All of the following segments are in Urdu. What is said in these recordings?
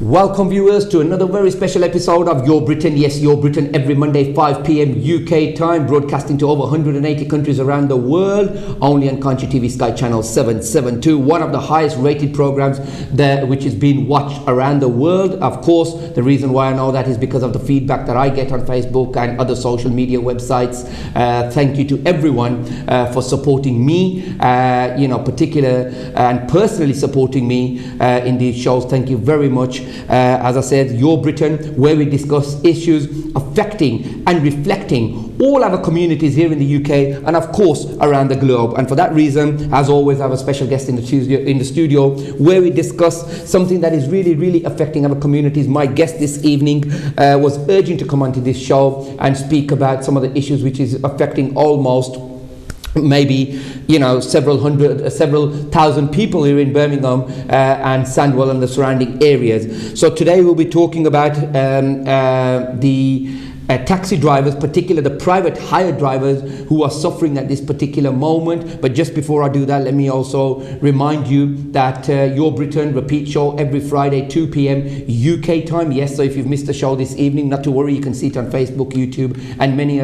Welcome viewers to another very special episode of Your Britain. Yes, Your Britain every Monday 5 p.m. UK time, broadcasting to over 180 countries around the world, only on Country TV Sky Channel 772, one of the highest rated programs there, which is being watched around the world. Of course, the reason why I know that is because of the feedback that I get on Facebook and other social media websites. Thank you to everyone for supporting me, particular and personally supporting me in these shows. Thank you very much. As I said, Your Britain, where we discuss issues affecting and reflecting all our communities here in the UK and of course around the globe. And for that reason, as always, I have a special guest in the studio where we discuss something that is really affecting our communities. My guest this evening was urging to come onto this show and speak about some of the issues which is affecting almost maybe several thousand people here in Birmingham and Sandwell and the surrounding areas. So today we'll be talking about the taxi drivers, particularly the private hire drivers who are suffering at this particular moment. But just before I do that, let me also remind you that Your Britain repeat show every Friday 2 p.m. UK time. Yes, so if you've missed the show this evening, not to worry, you can see it on Facebook, YouTube and many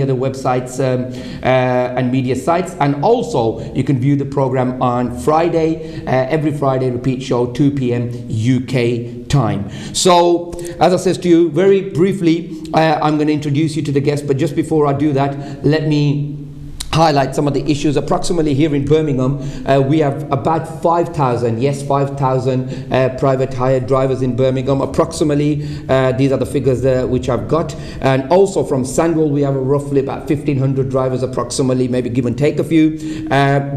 other websites and media sites. And also you can view the program on Friday, every Friday repeat show 2 p.m. UK time. So as I said to you very briefly, I'm going to introduce you to the guest, but just before I do that, let me highlight some of the issues. Approximately here in Birmingham, we have about 5,000 private hire drivers in Birmingham. Approximately, these are the figures which I've got. And also from Sandwell, we have roughly about 1,500 drivers approximately, maybe give and take a few.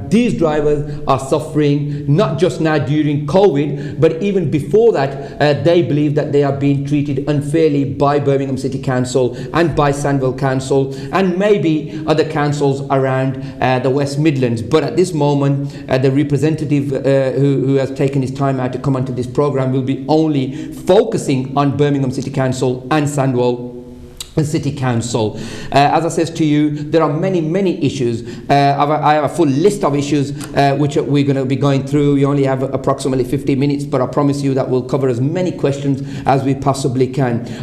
These drivers are suffering not just now during COVID, but even before that, they believe that they are being treated unfairly by Birmingham City Council and by Sandwell Council and maybe other councils around the West Midlands. But at this moment, the representative who has taken his time out to come onto this program will be only focusing on Birmingham City Council and Sandwell City Council. As I said to you, there are many issues. I have a full list of issues which we're going to be going through. We only have approximately 50 minutes, but I promise you that we'll cover as many questions as we possibly can.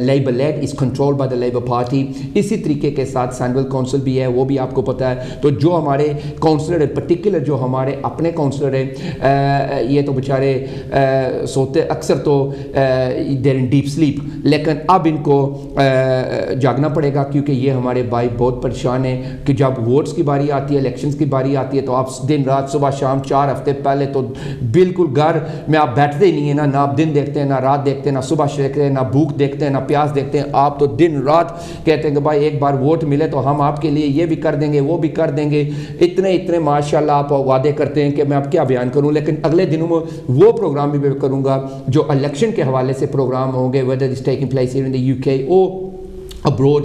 Labour lead is control by the labour party. اسی طریقے کے ساتھ سینڈول کونسل بھی ہے, وہ بھی آپ کو پتہ ہے. تو جو ہمارے کونسلر ہے پرٹیکولر جو ہمارے اپنے کونسلر ہیں یہ تو بیچارے سوتے اکثر تو دیر ان ڈیپ سلیپ, لیکن اب ان کو جاگنا پڑے گا کیونکہ یہ ہمارے بھائی بہت پریشان ہیں کہ جب ووٹس کی باری آتی ہے, الیکشنز کی باری آتی ہے تو آپ دن رات صبح شام 4 ہفتے پہلے تو بالکل گھر میں آپ بیٹھتے ہی نہیں ہیں, نہ آپ دن دیکھتے ہیں, نہ رات دیکھتے ہیں, نہ صبح دیکھتے ہیں, نہ بھوک دیکھتے ہیں, نہ پیاس دیکھتے ہیں. آپ تو دن رات کہتے ہیں کہ بھائی ایک بار ووٹ ملے تو ہم آپ کے لیے یہ بھی کر دیں گے, وہ بھی کر دیں گے. اتنے ماشاءاللہ آپ وعدے کرتے ہیں کہ میں اب کیا بیان کروں. لیکن اگلے دنوں میں وہ پروگرام بھی میں کروں گا جو الیکشن کے حوالے سے پروگرام ہوں گے, whether it's taking place here in the UK or abroad.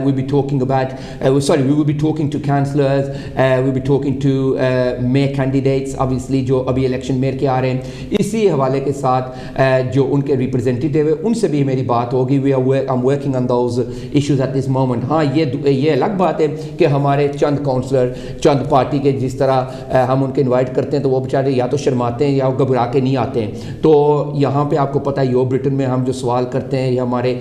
We'll be talking about we will be talking to councillors, we'll be talking to mayor candidates obviously جو ابھی الیکشن میئر کے آ رہے ہیں. اسی حوالے کے ساتھ جو ان کے ریپرزینٹیو ہیں ان سے بھی میری بات ہوگی. I'm working on those issues at this moment. ہاں یہ الگ بات ہے کہ ہمارے چند کونسلر چند پارٹی کے جس طرح ہم ان کے انوائٹ کرتے ہیں تو وہ بیچارے یا تو شرماتے ہیں یا گھبرا کے نہیں آتے ہیں. تو یہاں پہ آپ کو پتہ ہے یو برٹن میں ہم جو سوال کرتے ہیں یہ ہمارے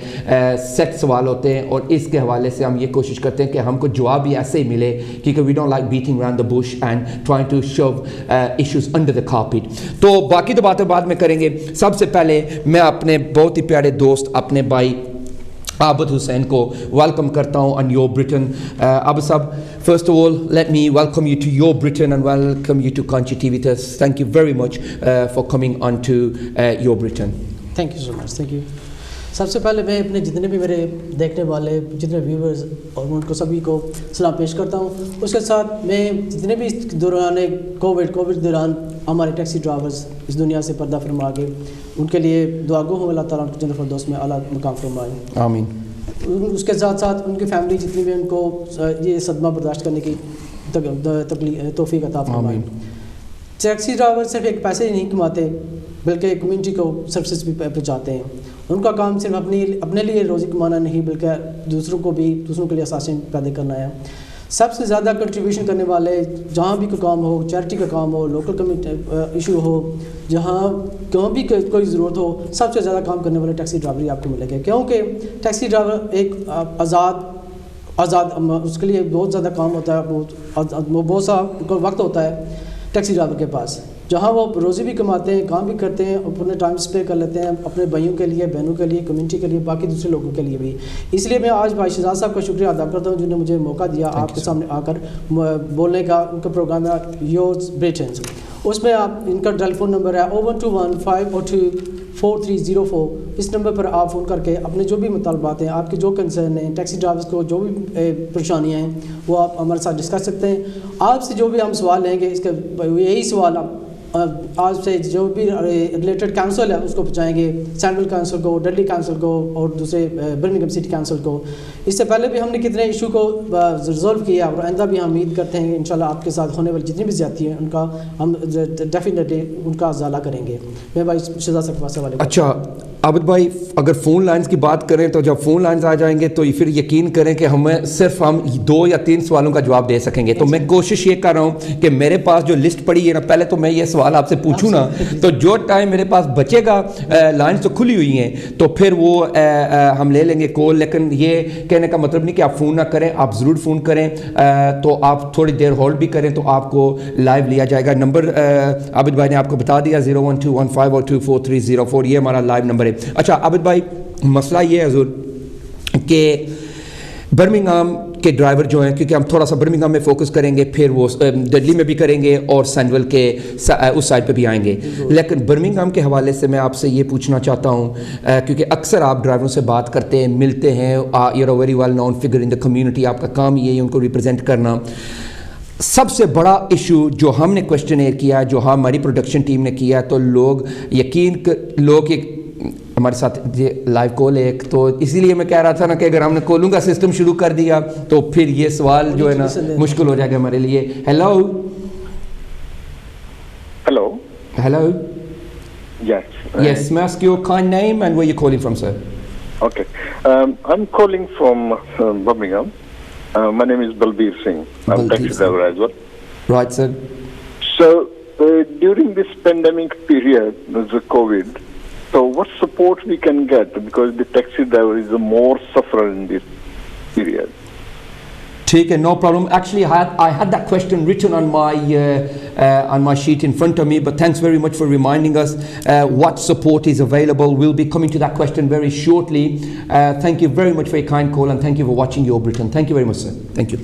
سیٹ سوال ہوتے ہیں, اور اس کے حوالے سے ہم یہ کوشش کرتے ہیں کہ ہم کو جواب بھی ایسے ہی ملے کیونکہ we don't like beating around the bush and trying to show issues under the carpet. تو باقی تو باتیں بعد میں کریں گے. سب سے پہلے میں اپنے بہت ہی پیارے دوست اپنے بھائی عابد حسین کو ویلکم کرتا ہوں on Your Britain. عابد صاحب, first of all let me welcome you to Your Britain and welcome you to Kanchi TV. Thank you very much for coming on to Your Britain. Thank you so much. Thank you. سب سے پہلے میں اپنے جتنے بھی میرے دیکھنے والے جتنے ویورز اور ان کو سبھی کو سلام پیش کرتا ہوں. اس کے ساتھ میں جتنے بھی دوران کووڈ دوران ہمارے ٹیکسی ڈرائیورز اس دنیا سے پردہ فرما گئے ان کے لیے دعا گو ہوں, اللہ تعالیٰ جنت الفردوس میں اعلیٰ مقام فرمائے. آمین. اس کے ساتھ ساتھ ان کی فیملی جتنی بھی ان کو یہ صدمہ برداشت کرنے کی توفیق عطا فرمائے. ٹیکسی ڈرائیور صرف ایک پیسے ہی نہیں کماتے بلکہ کمیونٹی کو سروسز بھی پہنچاتے ہیں. ان کا کام صرف اپنے لیے روزی کمانا نہیں بلکہ دوسروں کے لیے اساسیں پیدا کرنا ہے. سب سے زیادہ کنٹریبیوشن کرنے والے جہاں بھی کوئی کام ہو, چیریٹی کا کام ہو, لوکل کمیونٹی ایشو ہو, جہاں کہاں بھی کوئی ضرورت ہو, سب سے زیادہ کام کرنے والے ٹیکسی ڈرائیور ہی آپ کو ملے گا. کیونکہ ٹیکسی ڈرائیور ایک آزاد اس کے لیے بہت زیادہ کام ہوتا ہے, بہت سا وقت ہوتا ہے ٹیکسی ڈرائیور کے پاس, جہاں وہ روزی بھی کماتے ہیں, کام بھی کرتے ہیں, اپنے ٹائم اسپے کر لیتے ہیں اپنے بھائیوں کے لیے, بہنوں کے لیے, کمیونٹی کے لیے, باقی دوسرے لوگوں کے لیے بھی. اس لیے میں آج بھائی شہزاد صاحب کا شکریہ ادا کرتا ہوں جنہوں نے مجھے موقع دیا آپ کے سامنے آ کر بولنے کا. ان کا پروگرام ہے یور برٹن, اس میں آپ ان کا ٹیلی فون نمبر ہے 01215024304. اس نمبر پر آپ فون کر کے اپنے جو بھی مطالبات ہیں, آپ کے جو کنسرن ہیں, ٹیکسی ڈرائیورس کو جو بھی پریشانیاں ہیں وہ آپ ہمارے ساتھ ڈسکس سکتے ہیں. آپ سے جو بھی ہم سوال لیں گے اس کا یہی سوال آج سے جو بھی ریلیٹڈ کونسل ہے اس کو پہنچائیں گے, سینٹرل کونسل کو, ڈڈلی کونسل کو اور دوسرے برمنگھم سٹی کونسل کو. اس سے پہلے بھی ہم نے کتنے ایشو کو ریزولو کیا اور آئندہ بھی ہم امید کرتے ہیں کہ انشاءاللہ آپ کے ساتھ ہونے والی جتنی بھی زیادتی ہیں ان کا ہم ڈیفینیٹلی ان کا ازالہ کریں گے. میں بھائی شہزاد صاحب کے پاس سوال. اچھا عابد بھائی, اگر فون لائنز کی بات کریں تو جب فون لائنز آ جائیں گے تو پھر یقین کریں کہ ہم 2 یا 3 سوالوں کا جواب دے سکیں گے. تو میں کوشش یہ کر رہا ہوں کہ میرے پاس جو لسٹ پڑی ہے نا, پہلے تو میں یہ سوال آپ سے پوچھوں نا, تو جو ٹائم میرے پاس بچے گا, لائنز تو کھلی ہوئی ہیں تو پھر وہ ہم لے لیں گے کال. لیکن یہ کہنے کا مطلب نہیں کہ آپ فون نہ کریں, آپ ضرور فون کریں. تو آپ تھوڑی دیر ہولڈ بھی کریں تو آپ کو لائیو لیا جائے گا. نمبر عابد بھائی نے آپ کو بتا دیا 01215024304, یہ ہمارا لائیو نمبر ہے. اچھا عابد بھائی, مسئلہ یہ ہے حضور کہ برمنگھم کے ڈرائیور جو ہیں, کیونکہ ہم تھوڑا سا برمنگھم میں فوکس کریں گے, پھر وہ ڈڈلی میں بھی کریں گے اور سینڈول کے اس سائڈ پہ بھی آئیں گے. لیکن برمنگھم کے حوالے سے میں آپ سے یہ پوچھنا چاہتا ہوں کیونکہ اکثر آپ ڈرائیوروں سے بات کرتے ہیں, ملتے ہیں, you are very well known figure in the community, آپ کا کام یہ ہے ان کو ریپرزینٹ کرنا. سب سے بڑا ایشو جو ہم نے کویشچنیئر کیا, جو ہماری پروڈکشن ٹیم نے کیا, تو لوگ ہمارے ساتھ لائیو کال ہے ایک, تو اسی لیے میں کہہ رہا تھا نا کہ اگر ہم نے کالوں کا سسٹم شروع کر دیا تو پھر یہ سوال جو ہے نا مشکل ہو جائے گا ہمارے لیے. ہیلو یس, میں ask your kind name and where you calling from sir. Okay, I'm calling from Birmingham. My name is Balbir Singh. I'm taxi driver as well. Right, sir. So during this pandemic period, the COVID, So what support we can get, because the taxi driver is the more sufferer in this period. Take it, no problem. Actually, I had that question written on my sheet in front of me, but thanks very much for reminding us what support is available. We'll be coming to that question very shortly. Thank you very much for your kind call, and thank you for watching Your Britain. Thank you very much, sir. Thank you.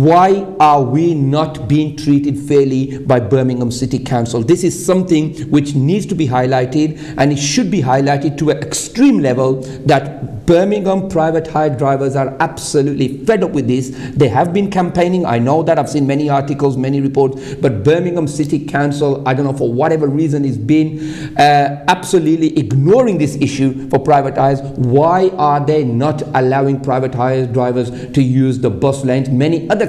Why are we not being treated fairly by Birmingham City Council? This is something which needs to be highlighted, and it should be highlighted to an extreme level that Birmingham private hire drivers are absolutely fed up with this. They have been campaigning. I know that. I've seen many articles, many reports, but Birmingham City Council, I don't know, for whatever reason, has been absolutely ignoring this issue for private hires. Why are they not allowing private hire drivers to use the bus lanes? Many other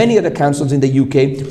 many other councils in the UK,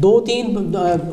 2-3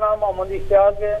ਨਾਮ ਮੁਹੰਮਦ ਇਸ਼ਤਿਆਕ ਹੈ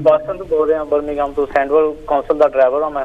ਬਾਸਟਨ ਤੋਂ ਬੋਲ ਰਿਹਾ, ਬਰਮਿੰਘਮ ਤੋਂ, ਸੈਂਟਰਲ ਕਾਉਂਸਲ ਦਾ ਡਰਾਈਵਰ ਹਾਂ ਮੈਂ।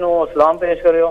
ਨੂੰ ਸਲਾਮ ਪੇਸ਼ ਕਰਿਓ।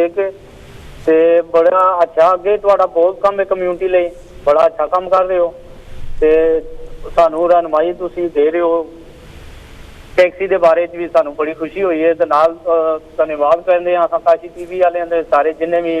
ਦੇਖ ਕੇ, ਤੇ ਬੜਾ ਅੱਛਾ, ਅੱਗੇ ਤੁਹਾਡਾ ਬਹੁਤ ਕੰਮ ਹੈ ਕਮਿਊਨਿਟੀ ਲਈ, ਬੜਾ ਅੱਛਾ ਕੰਮ ਕਰ ਰਹੇ ਹੋ, ਤੇ ਸਾਨੂੰ ਰਹਿਨਮਾਈ ਤੁਸੀਂ ਦੇ ਰਹੇ ਹੋ ਟੈਕਸੀ ਦੇ ਬਾਰੇ ਚ ਵੀ ਸਾਨੂੰ ਬੜੀ ਖੁਸ਼ੀ ਹੋਈ ਹੈ, ਤੇ ਨਾਲ ਧੰਨਵਾਦ ਕਰਦੇ ਹਾਂ ਅਸਾਂ ਕਾਸ਼ੀ ਟੀਵੀ ਵਾਲਿਆਂ ਦੇ, ਸਾਰੇ ਜਿੰਨੇ ਵੀ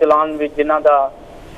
ਚਲਾਉਣ ਵਿੱਚ ਜਿਨ੍ਹਾਂ ਦਾ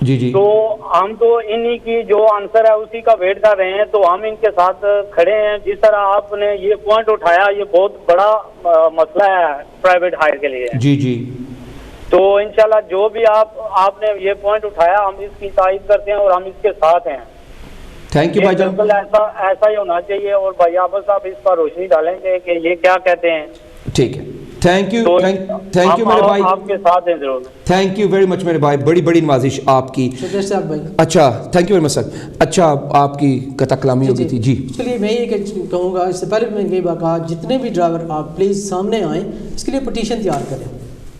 جی جی. تو ہم تو انہی کی جو آنسر ہے اسی کا ویٹ کر رہے ہیں, تو ہم ان کے ساتھ کھڑے ہیں. جس طرح آپ نے یہ پوائنٹ اٹھایا, یہ بہت بڑا مسئلہ ہے پرائیویٹ ہائر کے لیے. جی جی. تو انشاءاللہ جو بھی آپ نے یہ پوائنٹ اٹھایا, ہم اس کی تائید کرتے ہیں اور ہم اس کے ساتھ ہیں. تھینک یو بھائی جان. بالکل ایسا ہی ہونا چاہیے, اور بھائی عابد صاحب اس پر روشنی ڈالیں گے کہ یہ کیا کہتے ہیں. ٹھیک ہے. تھینک یو میرے بھائی, آپ کے ساتھ ہیں ضرور. تھینک یو ویری مچ میرے بھائی, بڑی نوازش آپ کی. شکریہ صاحب بھائی. اچھا تھینک یو ویری مچ سر. اچھا آپ کی قطع کلامی ہو گئی تھی. جی اس کے لیے میں یہ کہوں گا, اس سے پہلے میں یہ کہا جتنے بھی ڈرائیور آپ پلیز سامنے آئیں, اس کے لیے پٹیشن تیار کریں.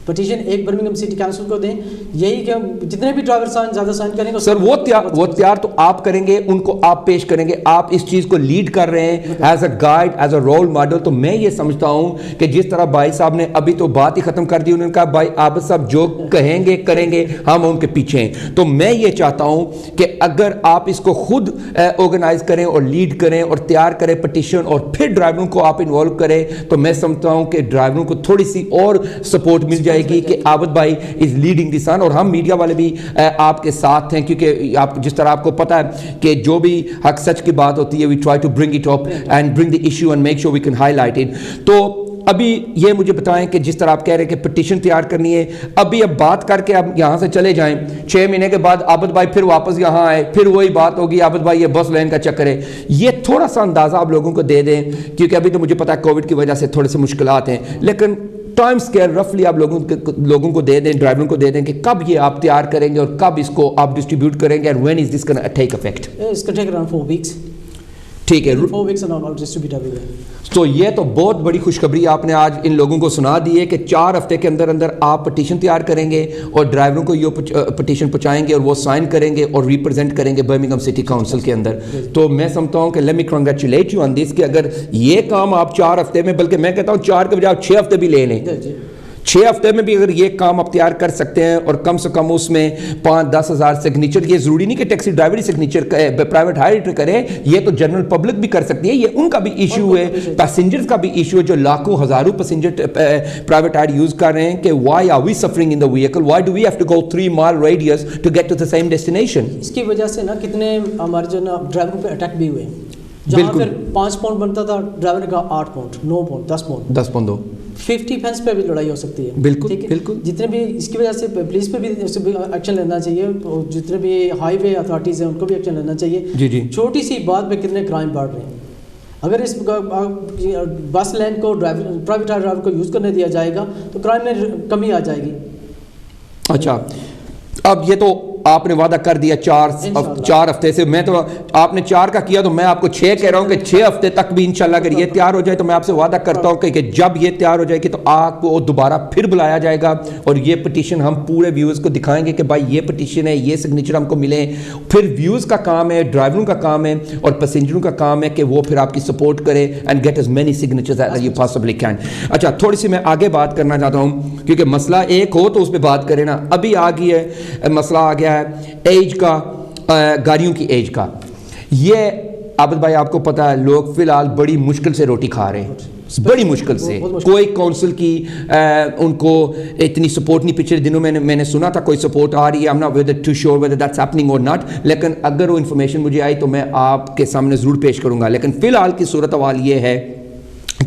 پٹیشن ایک برمنگھم سٹی کونسل کو دیں, یہی کہ جتنے بھی ڈرائیور زیادہ سائن کریں گے سر وہ تیار تو آپ کریں گے, ان کو آپ پیش کریں گے. آپ اس چیز کو لیڈ کر رہے ہیں as a guide, as a role model. تو میں یہ سمجھتا ہوں کہ جس طرح بھائی صاحب نے ابھی تو بات ہی ختم کر دی, انہوں نے کہا بھائی عابد صاحب جو کہیں گے کریں گے, ہم ان کے پیچھے ہیں. تو میں یہ چاہتا ہوں کہ اگر آپ اس کو خود آرگنائز کریں اور لیڈ کریں اور تیار کریں پٹیشن, اور پھر ڈرائیوروں کو آپ انوالو کریں, تو میں سمجھتا ہوں کہ ڈرائیوروں کو تھوڑی سی اور سپورٹ مل جائے گی کہ عابد بھائی از لیڈنگ دی سن. اور ہم میڈیا والے بھی آپ کے ساتھ ہیں, کیونکہ آپ جس طرح آپ کو پتا ہے کہ جو بھی حق سچ کی بات ہوتی ہے, we try to bring it up and bring the issue and make sure we can highlight it. تو ابھی یہ مجھے بتائیں کہ جس طرح آپ کہہ رہے ہیں کہ پٹیشن تیار کرنی ہے, اب بات کر کے اب یہاں سے چلے جائیں, 6 مہینے کے بعد عابد بھائی پھر واپس یہاں آئے, پھر وہی بات ہوگی عابد بھائی یہ بس لین کا چکر ہے. یہ تھوڑا سا اندازہ آپ لوگوں کو دے دیں, کیونکہ ابھی تو مجھے پتا ہے کووڈ کی وجہ سے تھوڑے سے مشکلات ہیں, لیکن ٹائم سکیل رفلی آپ لوگوں کو دے دیں, ڈرائیوروں کو دے دیں کہ کب یہ آپ تیار کریں گے اور کب اس کو آپ ڈسٹریبیوٹ کریں گے, and when is this going to take effect. It's going to take around 4 weeks. ٹھیک ہے, 4 weeks and all distribute everywhere. تو یہ تو بہت بڑی خوشخبری آپ نے آج ان لوگوں کو سنا دی ہے کہ 4 ہفتے کے اندر آپ پٹیشن تیار کریں گے اور ڈرائیوروں کو یہ پٹیشن پہنچائیں گے اور وہ سائن کریں گے اور ریپرزینٹ کریں گے برمنگھم سٹی کونسل کے اندر. تو میں سمجھتا ہوں کہ let me congratulate you on this, کہ اگر یہ کام آپ 4 ہفتے میں, بلکہ میں کہتا ہوں 4 کے بجائے آپ 6 ہفتے بھی لے لیں, 6 ہفتے میں بھی اگر یہ کام آپ تیار کر سکتے ہیں, اور کم سے کم اس میں 5-10 ہزار سگنیچر, یہ ضروری نہیں کہ ٹیکسی ڈرائیور ہی سگنیچر پرائیویٹ ہائر کرے, یہ تو جنرل پبلک بھی کر سکتی ہے. یہ ان کا بھی ایشو ہے, پیسنجرز کا بھی ایشو ہے, جو لاکھوں ہزاروں پیسنجر پرائیویٹ ہائر یوز کر رہے ہیں, کہ why are we suffering in the vehicle, why do we have to go 3 mile radius to get to the same destination. اس کی وجہ سے نا کتنے ہمارے جو نا ڈرائیوروں پہ اٹیک بھی ہوئے, جہاں پھر 5 پاؤنڈ بنتا تھا ڈرائیور نے کہا 8 پاؤنڈ 9 پاؤنڈ 10 پاؤنڈ 50 پینس پہ بھی لڑائی ہو سکتی ہے. بالکل. جتنے بھی اس کی وجہ سے پولیس پہ بھی ایکشن لینا چاہیے, اور جتنے بھی ہائی وے اتھارٹیز ہیں ان کو بھی ایکشن لینا چاہیے. جی چھوٹی سی بات پہ کتنے کرائم بڑھ رہے ہیں. اگر اس بس لین کو پرائیویٹ ڈرائیور کو یوز کرنے دیا جائے گا تو کرائم میں کمی آ جائے گی. اچھا, اب یہ تو آپ نے وعدہ کر دیا 4 ہفتے سے, میں تو آپ نے 4 کا کیا, تو میں آپ کو 6 کہہ رہا ہوں کہ 6 ہفتے تک بھی انشاءاللہ اگر یہ تیار ہو جائے تو میں آپ سے وعدہ کرتا ہوں کہ جب یہ تیار ہو جائے گی تو آپ کو دوبارہ پھر بلایا جائے گا, اور یہ پٹیشن ہم پورے ویوز کو دکھائیں گے کہ بھائی یہ پٹیشن ہے, یہ سگنیچر ہم کو ملے. پھر ویوز کا کام ہے, ڈرائیوروں کا کام ہے, اور پیسنجروں کا کام ہے کہ وہ پھر آپ کی سپورٹ کرے and get as many signatures as you possibly can. اچھا, تھوڑی سی میں آگے بات کرنا چاہتا ہوں, کیونکہ مسئلہ ایک ہو تو اس پہ بات کریں نا. ابھی آ گئی ہے مسئلہ آ گیا ہے ایج کا, گاڑیوں کی ایج کا. یہ عابد بھائی آپ کو پتا ہے لوگ فی الحال بڑی مشکل سے روٹی کھا رہے ہیں, بڑی مشکل سے. کوئی کونسل کی ان کو اتنی سپورٹ نہیں. پچھلے دنوں میں نے سنا تھا کوئی سپورٹ آ رہی ہے, I'm not too sure whether that's happening or not, لیکن اگر وہ انفارمیشن مجھے آئی تو میں آپ کے سامنے ضرور پیش کروں گا. لیکن فی الحال کی صورت حال یہ ہے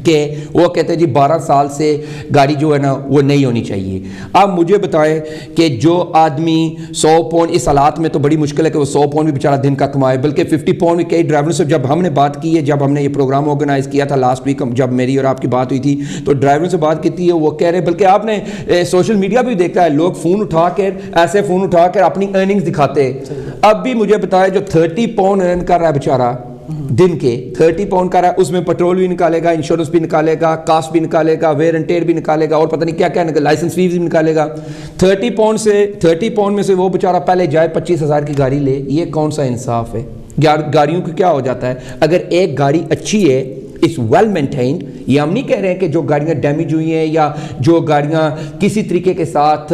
کہ وہ کہتے ہیں جی 12 سال سے گاڑی جو ہے نا وہ نہیں ہونی چاہیے. اب مجھے بتائیں کہ جو آدمی 100 پاؤنڈ, اس حالات میں تو بڑی مشکل ہے کہ وہ 100 پاؤنڈ بھی بیچارہ دن کا کمائے, بلکہ 50 پاؤنڈ بھی. کئی ڈرائیوروں سے جب ہم نے بات کی ہے, جب ہم نے یہ پروگرام آرگنائز کیا تھا لاسٹ ویک, جب میری اور آپ کی بات ہوئی تھی, تو ڈرائیوروں سے بات کی تھی, وہ کہہ رہے, بلکہ آپ نے سوشل میڈیا بھی دیکھا ہے, لوگ فون اٹھا کر اپنی ارننگز دکھاتے. اب بھی مجھے بتائیں جو 30 پاؤنڈ ارن کر رہا ہے بیچارہ دن کے, 30 پاؤنڈ کا رہا ہے, اس میں پیٹرول بھی نکالے گا, انشورنس بھی نکالے گا, کاسٹ بھی نکالے گا, ویئر اینڈ ٹیئر بھی نکالے گا, اور پتہ نہیں کیا کیا لائسنس فیس بھی نکالے گا. 30 پاؤنڈ میں سے وہ بیچارہ پہلے جائے 25,000 کی گاڑی لے. یہ کون سا انصاف ہے؟ گاڑیوں کو کیا ہو جاتا ہے, اگر ایک گاڑی اچھی ہے, اٹس ویل مینٹینڈ, یہ ہم نہیں کہہ رہے ہیں کہ جو گاڑیاں ڈیمیج ہوئی ہیں یا جو گاڑیاں کسی طریقے کے ساتھ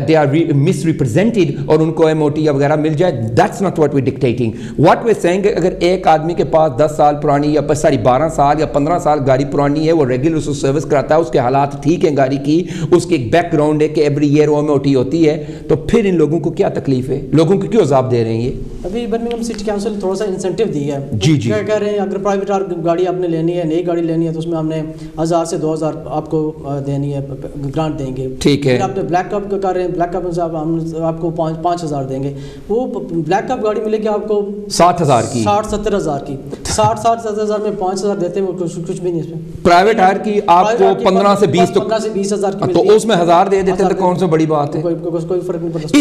دے آر مس ریپرزینٹڈ اور ان کو ایم او ٹی یا وغیرہ مل جائے, that's not what we dictating. What we saying, اگر ایک آدمی کے پاس 10 سال پرانی یا 12 سال یا 15 سال گاڑی پرانی ہے, وہ ریگولر اس کو سروس کراتا ہے, اس کے حالات ٹھیک ہیں گاڑی کی, اس کی ایک بیک گراؤنڈ ہے کہ every year M O T ہوتی ہے, تو پھر ان لوگوں کو کیا تکلیف ہے, لوگوں کو کیوں عذاب دے رہے ہیں یہ؟ ابھی برمنگھم سٹی کونسل تھوڑا سا انسینٹیو دی ہے. جی جی, کیا کہہ رہے ہیں, اگر پرائیویٹ گاڑی آپ نے لینی ہے, نئی گاڑی لینی ہے, تو اس میں ہم نے 1000 سے 2000 آپ کو دینی ہے, گرانٹ دیں گے. ٹھیک ہے. آپ نے بلیک کپ کا کر رہے ہیں, بلیک کپ سے ہم آپ کو 5000 دیں گے. وہ بلیک کپ گاڑی ملے گی آپ کو 60,000 کی, 60-70 ہزار کی. 60-70 ہزار میں 5000 دیتے ہیں, وہ کچھ بھی نہیں اس میں. پرائیویٹ ہائر کی آپ کو 15 سے 20 ہزار کی, تو اس میں 1000 دے دیتے ہیں, تو کون سا بڑی بات ہے؟ کوئی فرق نہیں پڑتا.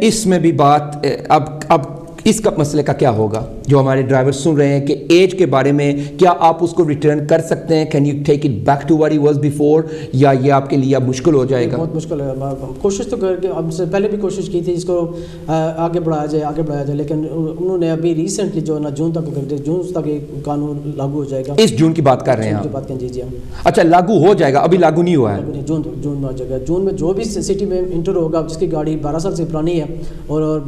اس میں بھی بات اب اس کا مسئلے کا کیا ہوگا؟ جو ہمارے ڈرائیور سن رہے ہیں کہ ایج کے بارے میں کیا آپ اس کو ریٹرن کر سکتے ہیں؟ Can you take it back to what he was before, یا یہ آپ کے لیے اب مشکل ہو جائے گا؟ بہت مشکل ہے. کوشش تو کر کے ہم سے پہلے بھی کوشش کی تھی اس کو آگے بڑھایا جائے, لیکن انہوں نے ابھی ریسنٹلی جو ہے نا جون تک یہ قانون لاگو ہو جائے گا. اس جون کی بات کر رہے ہیں آپ؟ جی جی. اچھا, لاگو ہو جائے گا, ابھی لاگو نہیں ہوا ہے. جون میں ہو جائے گا. جون میں جو بھی سٹی میں انٹر ہوگا, جس کی گاڑی 12 سال سے پرانی ہے اور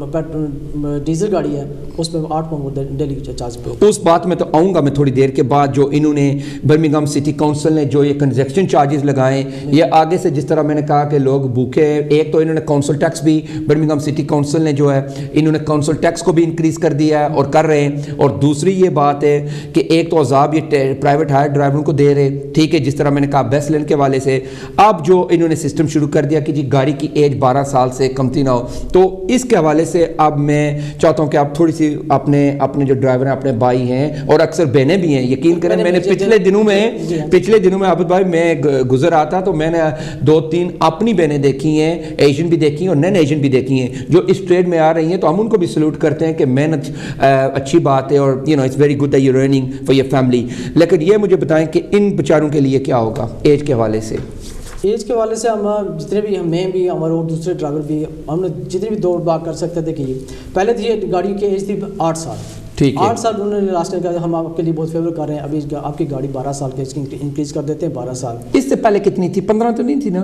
ڈیزل گاڑی ہے, اس میں 8 پاؤنڈ ڈیلی چارج پہ. اس بات میں تو آؤں گا میں تھوڑی دیر کے بعد. جو انہوں نے برمنگھم سٹی کونسل نے جو یہ کنزیکشن چارجز لگائے, یہ آگے سے جس طرح میں نے کہا کہ لوگ بھوکے, ایک تو انہوں نے کونسل ٹیکس بھی, برمنگھم سٹی کونسل نے جو ہے انہوں نے کونسل ٹیکس کو بھی انکریز کر دیا ہے اور کر رہے ہیں. اور دوسری یہ بات ہے کہ ایک تو عذاب یہ پرائیویٹ ہائر ڈرائیوروں کو دے رہے, ٹھیک ہے, جس طرح میں نے کہا بیس لین کے والے سے. اب جو انہوں نے سسٹم شروع کر دیا کہ جی گاڑی کی ایج 12 سال سے کمتی نہ ہو, تو اس کے حوالے سے اب میں چاہتا ہوں کہ آپ تھوڑی سی اپنے جو ڈرائیور ہیں, اپنے بھائی ہیں اور اکثر بہنیں بھی ہیں, یقین کریں میں نے پچھلے دنوں میں عابد بھائی میں گزر آتا تو میں نے 2-3 اپنی بہنیں دیکھی ہیں, ایشین بھی دیکھی ہیں اور نان ایشین بھی دیکھی ہیں, جو اس ٹریڈ میں آ رہی ہیں. تو ہم ان کو بھی سلوٹ کرتے ہیں کہ محنت اچھی بات ہے, اور you know it's very good that you are earning for your family. لیکن یہ مجھے بتائیں کہ ان بیچاروں کے لیے کیا ہوگا ایج کے حوالے سے؟ ایج کے حوالے سے ہم جتنے بھی میں بھی ہمارے اور دوسرے ڈرائیور بھی, ہم نے جتنی بھی دوڑ بھاگ کر سکتے تھے کہ پہلے تو یہ گاڑی کی ایج تھی 8 سال. ٹھیک ہے, 8 سال انہوں نے لاسٹ میں کہا ہم آپ کے لیے بہت فیور کر رہے ہیں, ابھی آپ کی گاڑی 12 سال کے اس کی انکریز کر دیتے ہیں 12 سال. اس سے پہلے کتنی تھی؟ 15 تو نہیں تھی نا؟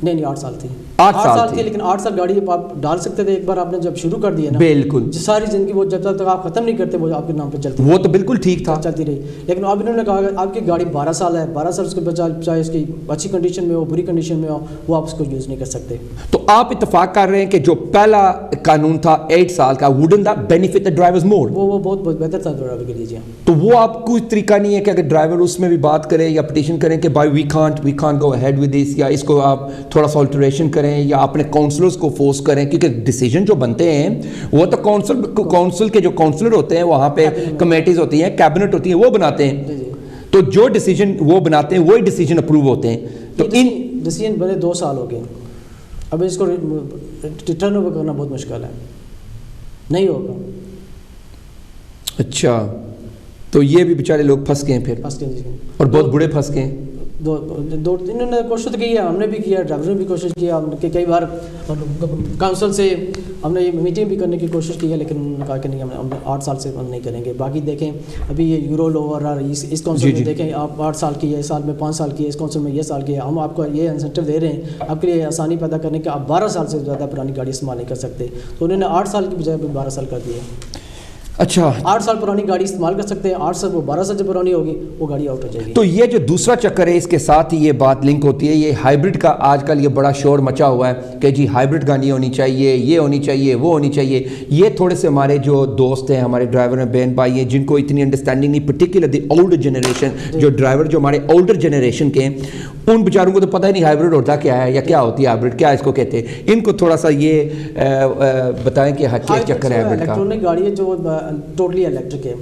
نہیں 8 سال تھی. 8 سال تھی, لیکن 8 سال گاڑی آپ ڈال سکتے تھے. ایک بار آپ نے جب شروع کر دیا نا, بالکل ساری زندگی وہ جب تک آپ ختم نہیں کرتے وہ آپ کے نام پہ چلتی, وہ تو بالکل ٹھیک تھا, چلتی رہی. لیکن اب انہوں نے کہا کہ آپ کی گاڑی 12 سال ہے, 12 سال اس کے بچائے چاہے اس کی اچھی کنڈیشن میں ہو بری کنڈیشن میں ہو, وہ آپ اس کو یوز نہیں کر سکتے. تو آپ اتفاق کر رہے ہیں کہ جو پہلا قانون تھا 8 سال کا, wouldn't that benefit the drivers more? وہ بہت بہتر تھا ڈرائیور کے لیے. تو وہ آپ کوئی طریقہ نہیں ہے کہ اگر ڈرائیور اس میں بھی بات کرے یا پٹیشن کریں کہ بھائی we can't go ahead with this, یا اس کو آپ تھوڑا سا آلٹریشن کریں یا اپنے کونسلرز کو فورس کریں, کیونکہ ڈیسیجن جو بنتے ہیں وہ تو کونسل کے جو کونسلر ہوتے ہیں, وہاں پہ کمیٹیز ہوتی ہیں, کیبنٹ ہوتی ہیں, وہ بناتے ہیں. تو جو ڈیسیجن وہ بناتے ہیں وہی ڈیسیجن اپروو ہوتے ہیں. تو ان ڈیسیجن بنے 2 سال ہو گئے, اب اس کو ٹرن اوور کرنا بہت مشکل ہے, نہیں ہوگا. اچھا, تو یہ بھی بیچارے لوگ پھنس گئے ہیں پھر, اور بہت بڑے پھنس گئے ہیں. انہوں نے کوشش تو کی ہے, ہم نے بھی کیا, ڈرائیور نے بھی کوشش کیا, کہ کئی بار کونسل سے ہم نے یہ میٹنگ بھی کرنے کی کوشش کی ہے, لیکن انہوں نے کہا کہ نہیں ہم 8 سال سے ہم نہیں کریں گے. باقی دیکھیں ابھی یہ یورو لوور اس کونسل میں دیکھیں آپ 8 سال کی ہے, اس سال میں 5 سال کی ہے, اس کونسل میں یہ سال کی ہے. ہم آپ کو یہ انسینٹیو دے رہے ہیں آپ کے لیے آسانی پیدا کرنے کہ آپ 12 سال سے زیادہ پرانی گاڑی استعمال نہیں کر سکتے. تو انہوں نے 8 سال کی بجائے 12 سال کر دیے. اچھا, 8 سال پرانی گاڑی استعمال کر سکتے ہیں, 8 سال وہ 12 سال جو پرانی ہوگی وہ گاڑی آؤٹ ہو جائے گی. تو یہ جو دوسرا چکر ہے اس کے ساتھ ہی یہ بات لنک ہوتی ہے, یہ ہائبرڈ کا آج کل یہ بڑا شور مچا ہوا ہے کہ جی ہائبرڈ گاڑی ہونی چاہیے, یہ ہونی چاہیے, وہ ہونی چاہیے. یہ تھوڑے سے ہمارے جو دوست ہیں, ہمارے ڈرائیور ہیں, بہن بھائی ہیں, جن کو اتنی انڈرسٹینڈنگ نہیں, پرٹیکولرلی اولڈر جنریشن, جو ڈرائیور جو ہمارے اولڈر جنریشن کے ہیں, ان بیچاروں کو تو پتہ ہی نہیں ہائبرڈ ہوتا کیا ہے یا کیا ہوتی ہے ہائبرڈ, کیا اس کو کہتے ہیں. ان کو تھوڑا سا یہ بتائیں کہ کیا چکر ہے ہائبرڈ کا. الیکٹرونک گاڑی ہے جو ٹوٹلی الیکٹرک ہے.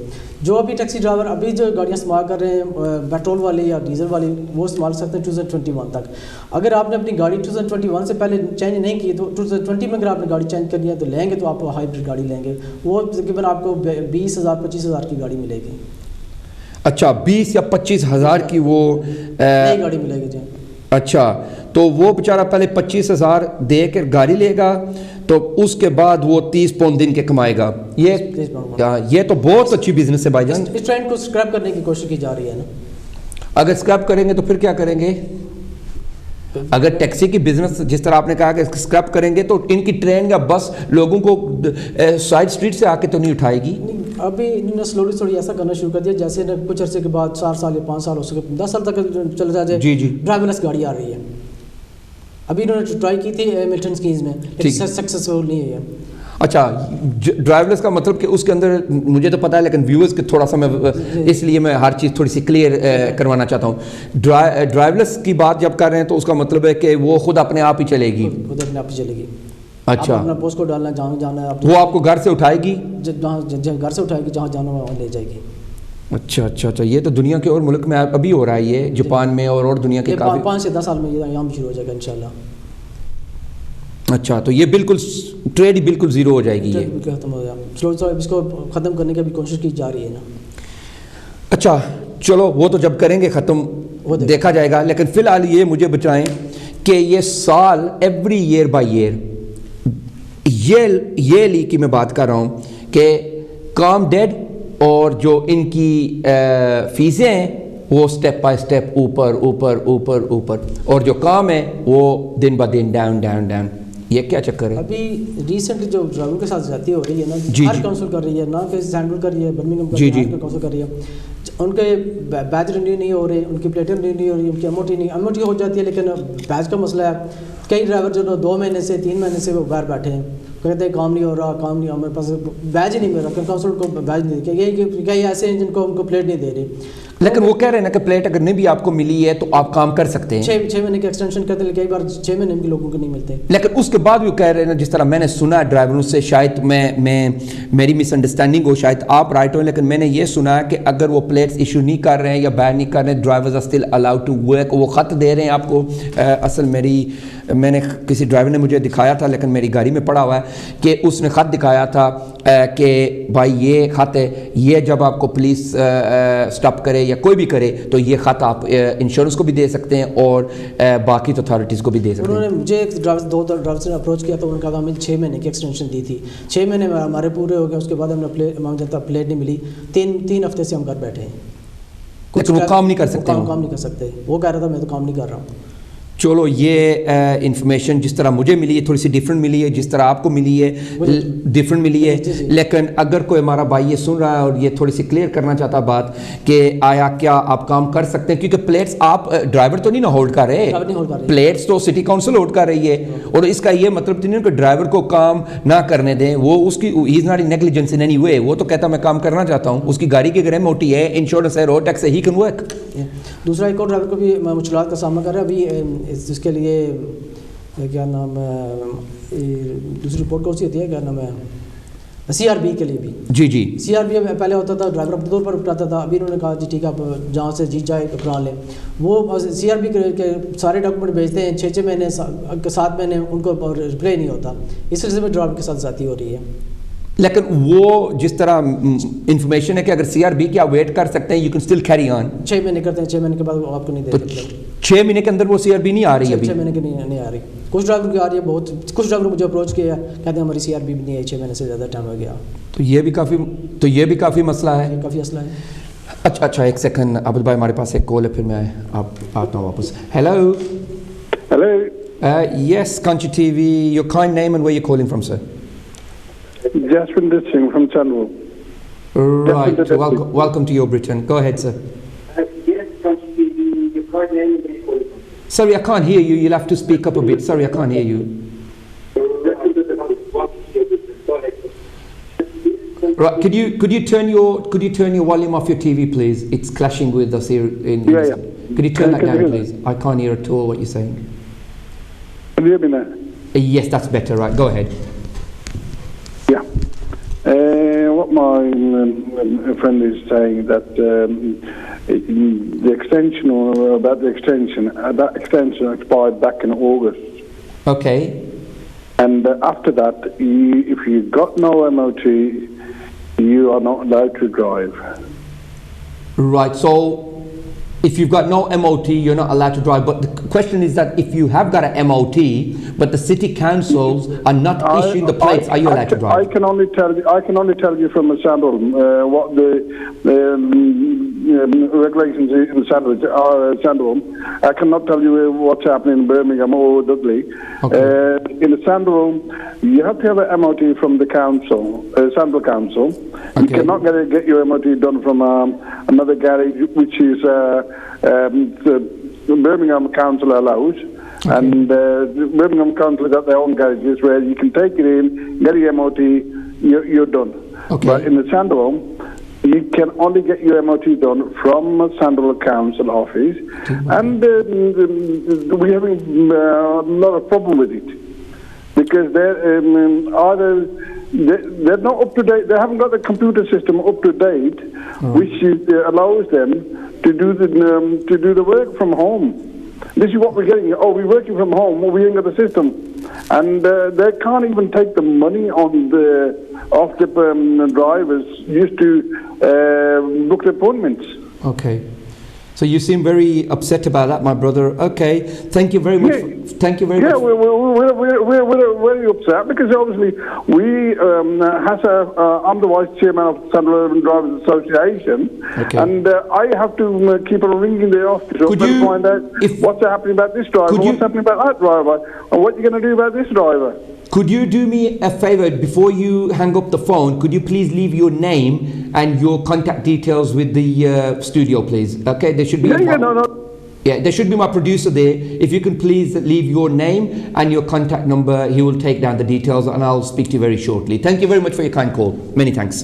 جو ابھی ٹیکسی ڈرائیور ابھی جو گاڑیاں استعمال کر رہے ہیں پیٹرول والی یا ڈیزل والی, وہ استعمال سکتے ہیں 2021 تک. اگر آپ نے اپنی گاڑی 2021 سے پہلے چینج نہیں کی تو 2020 میں اگر آپ نے گاڑی چینج کرنی ہے تو لیں گے تو آپ ہائبرڈ گاڑی لیں گے, وہ تقریباً آپ کو 20,000-25,000 کی گاڑی ملے گی. اچھا, 20 یا 25,000 کی وہ نئی گاڑی ملے گی جی. اچھا, تو وہ بیچارہ پہلے 25,000 دے کر گاڑی لے گا, تو اس کے بعد وہ 30 پاؤنڈ دن کے کمائے گا. یہ تو بہت اچھی بزنس ہے بھائی جان. اس ٹرینڈ کو سکریپ کرنے کی کوشش کی جا رہی ہے نا. اگر اسکریپ کریں گے تو پھر کیا کریں گے؟ اگر ٹیکسی کی بزنس جس طرح آپ نے کہا کہ اسکریپ کریں گے تو ان کی ٹرین یا بس لوگوں کو سائڈ اسٹریٹ سے آ کے تو نہیں اٹھائے گی؟ ابھی انہوں نے سلولی تھوڑی ایسا کرنا شروع کر دیا جیسے کچھ عرصے کے بعد 4 سال یا 5 سال ہو سکے 10 سال تک چلا جائے جی ڈرائیور لیس گاڑی آ رہی ہے. ابھی انہوں نے ٹرائی کی تھی ملٹن اسکیمز میں لیکن سکسیسفل نہیں ہے. اچھا ڈرائیو لیس کا مطلب کہ اس کے اندر مجھے تو پتا ہے لیکن ویورز کے تھوڑا سا میں اس لیے میں ہر چیز تھوڑی سی کلیئر کروانا چاہتا ہوں. ڈرائیو لیس کی بات جب کر رہے ہیں تو اس کا مطلب ہے کہ وہ خود اپنے آپ ہی چلے گی؟ خود اپنے آپ ہی چلے گی. اچھا اپنا پوسٹ کوڈ ڈالنا جہاں جانا ہے وہ آپ کو گھر سے اٹھائے گی؟ گھر سے اٹھائے گی جہاں جانا ہے وہاں لے جائے گی. اچھا یہ تو دنیا کے اور ملک میں ابھی ہو رہا ہے یہ جاپان میں اور دنیا کے 5 سے 10 سال میں یہاں بھی شروع ہو جائے گا انشاءاللہ. اچھا تو یہ بالکل ٹریڈ ہی بالکل زیرو ہو جائے گی یہ ختم ہو گیا. سلو اس کو ختم کرنے کی بھی کوشش کی جا رہی ہے نا. اچھا چلو وہ تو جب کریں گے ختم دیکھا جائے گا. لیکن فی الحال یہ مجھے بتائیں کہ یہ سال ایوری ایئر بائی ایئر یہ لی کی میں بات کر رہا ہوں کہ کام ڈیڈ اور جو ان کی فیسیں ہیں وہ سٹیپ بائی سٹیپ اوپر اور جو کام ہے وہ دن با دن ڈاؤن. یہ کیا چکر ہے؟ ابھی ریسنٹلی جو ڈرائیوروں کے ساتھ زیادتی ہو رہی ہے نا ہر کاؤنسل کر رہی ہے نہ کہ سینٹرل کر رہی ہے برمنگھم کاؤنسل کر رہی ہے. ان کے بیچ رینیو نہیں ہو رہے ان کی پلیٹیں رینیو نہیں ہو رہی ان کی ایم او ٹی ہو جاتی ہے لیکن بیچ کا مسئلہ ہے. کئی ڈرائیور جو 2 مہینے سے 3 مہینے سے وہ باہر بیٹھے ہیں کہتے ہیں کام نہیں ہو رہا ہمارے پاس بیچ ہی نہیں مل رہا. کاؤنسل کو بیچ نہیں دے کئی ایسے ہیں جن کو ان کو پلیٹ نہیں دے رہی. لیکن وہ کہہ رہے ہیں نا کہ پلیٹ اگر نہیں بھی آپ کو ملی ہے تو آپ کام کر سکتے ہیں. 6 مہینے کے ایکسٹینشن کرتے ہیں کئی بار 6 مہینے بھی لوگوں کو نہیں ملتے. لیکن اس کے بعد بھی وہ کہہ رہے ہیں جس طرح میں نے سنا ڈرائیوروں سے شاید میری مس انڈرسٹینڈنگ ہو شاید آپ رائٹ ہوں لیکن میں نے یہ سنا ہے کہ اگر وہ پلیٹس ایشو نہیں کر رہے ہیں یا بین نہیں کر رہے ہیں drivers are still allowed to work. وہ خط دے رہے ہیں آپ کو. اصل میں نے کسی ڈرائیور نے مجھے دکھایا تھا لیکن میری گاڑی میں پڑا ہوا ہے کہ اس نے خط دکھایا تھا کہ بھائی یہ خط ہے یہ جب آپ کو پولیس سٹاپ کرے یا کوئی بھی کرے تو یہ خط آپ انشورنس کو بھی دے سکتے ہیں اور باقی اتھارٹیز کو بھی دے سکتے ہیں. انہوں نے مجھے ایک دو ڈرائیور سے اپروچ کیا تو انہوں نے کہا ہمیں 6 مہینے کی ایکسٹینشن دی تھی. 6 مہینے ہمارے پورے ہو گئے اس کے بعد ہمیں پلیٹ نہیں ملی. 3 ہفتے سے ہم گھر بیٹھے ہیں. لیکن وہ کام نہیں کر سکتے. کام نہیں کر سکتے. وہ کہہ رہا تھا میں تو کام نہیں کر رہا ہوں. چلو یہ انفارمیشن جس طرح مجھے ملی ہے تھوڑی سی ڈیفرنٹ ملی ہے جس طرح آپ کو ملی ہے ڈیفرنٹ ملی ہے. لیکن اگر کوئی ہمارا بھائی یہ سن رہا ہے اور یہ تھوڑی سی کلیئر کرنا چاہتا بات کہ آیا کیا آپ کام کر سکتے ہیں کیونکہ پلیٹس آپ ڈرائیور تو نہیں نا ہولڈ کر رہے پلیٹس تو سٹی کاؤنسل ہولڈ کر رہی ہے. اور اس کا یہ مطلب تو نہیں کہ ڈرائیور کو کام نہ کرنے دیں. وہ اس کی ہی is not negligence in any way. وہ تو کہتا میں کام کرنا چاہتا ہوں. اس کی گاڑی کی اگر ایم او ٹی ہے انشورنس ہے روڈ ٹیکس ہے ہی کین ورک. دوسرا ایک اور ڈرائیور کو بھی مشکلات کا سامنا کر رہا ہے ابھی اس کے لیے کیا نام ہے دوسری رپورٹ کون سی ہوتی ہے کیا نام ہے CRB کے لیے بھی. جی CRB پہلے ہوتا تھا ڈرائیور اپنے طور پر اٹھاتا تھا. ابھی انہوں نے کہا جی ٹھیک ہے آپ جہاں سے جیت جائے اٹھا لیں. وہ CRB کے سارے ڈاکومنٹ بھیجتے ہیں 6 مہینے 7 مہینے ان کو رپلائی نہیں ہوتا. اس سلسلے میں ڈرائیور کے ساتھ زیادتی ہو رہی ہے. لیکن وہ جس طرح انفارمیشن ہے کہ اگر CRB کی آپ ویٹ کر سکتے ہیں you can still carry on. 6 مہینے کرتے ہیں 6 مہینے کے بعد آپ کو نہیں دے سکتے. 6 مہینے کے اندر وہ CRB نہیں آ رہی ابھی. 6 مہینے کی نہیں آ رہی. کچھ ڈرائیور کی آ رہی ہے بہت. کچھ ڈرائیور مجھے اپروچ کیا کہتے ہیں ہماری CRB بھی نہیں ہے 6 مہینے سے زیادہ ٹائم ہو گیا. تو یہ بھی کافی مسئلہ ہے. کافی مسئلہ ہے. اچھا ایک سیکنڈ عابد بھائی ہمارے پاس ایک کال ہے پھر میں آپ آتا ہوں واپس. Hello yes Kanchi T V your kind name and where you calling from sir. Jaswinder Singh from Chanwal. Right. Welcome to your Britain. Go ahead, sir. Sorry, I can't hear you. You'll have to speak up a bit. Sorry, I can't hear you. Right. Could you turn your volume off your TV, please? It's clashing with us here in. Yeah. Could you turn that down, please? I can't hear at all what you're saying. Can you hear me now? Yes, that's better. Right. Go ahead. What my friend is saying that the extension or about the extension, that extension expired back in August. Okay. And after that, if you've got no MOT, you are not allowed to drive. Right. So if you've got no MOT, you're not allowed to drive. But the question is that if you have got an MOT, but the city councils are not issuing the plates, are you allowed to drive? I can only tell you from a sample what regulations in Sandholm. I cannot tell you what's happening in Birmingham or Dudley. In the Sandholm, you have to have an MOT from the council, Sandal Council. You cannot get your MOT done from another garage, which is the Birmingham Council allows. And Birmingham Council got their own garages where you can take it in, get your MOT, you're done. But in the Sandholm, you can only get your MOT done from Sandal Council office, and we're having a lot of problem with it because they're not up to date. They haven't got the computer system up to date, which allows them to do the work from home. This is what we're getting. Oh, we're working from home. Well, we ain't got the system, and they can't even take the money off the drivers used to book the appointments. Okay. So you seem very upset about that, my brother. Okay. Thank you very much. Thank you very much. Yeah, we're very upset because obviously I'm the vice chairman of Sandal Drivers Association, and I have to keep on ringing the office to find out what's happening about this driver, what's happening about that driver, and what you're going to do about this driver. Could you do me a favor before you hang up the phone? Could you please leave your name and your contact details with the studio, please? Okay, there should be. There should be my producer there. If you can please leave your name and your contact number, he will take down the details and I'll speak to you very shortly. Thank you very much for your kind call. Many thanks.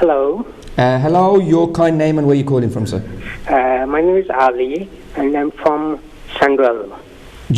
hello your kind name and where you calling from sir my name is Ali and I'm from Sandwell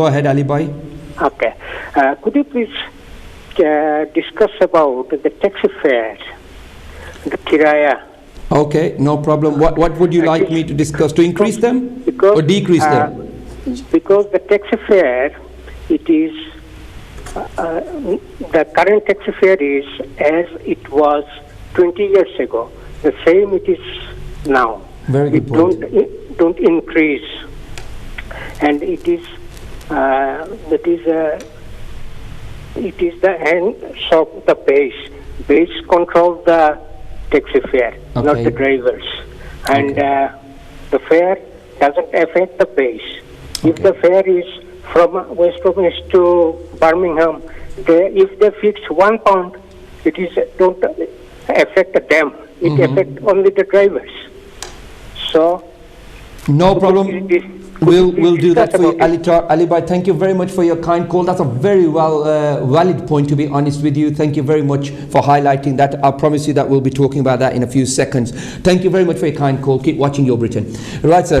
go ahead Ali bhai okay could you please discuss about the taxi fares the kiraya okay no problem what would you like me to discuss to increase them or decrease them because the taxi fare it is the current taxi fare is as it was 20 years ago the same it is now very good point. Don't increase and it is the end of the base control the taxi fare not the drivers and the fare doesn't affect the base if the fare is from West Province to Birmingham if they fix £1 it is don't affect them it affect only the drivers so no problem we'll do that for you Ali bhai thank you very much for your kind call that's a very valid point to be honest with you thank you very much for highlighting that I promise you that we'll be talking about that in a few seconds thank you very much for your kind call keep watching Your Britain right sir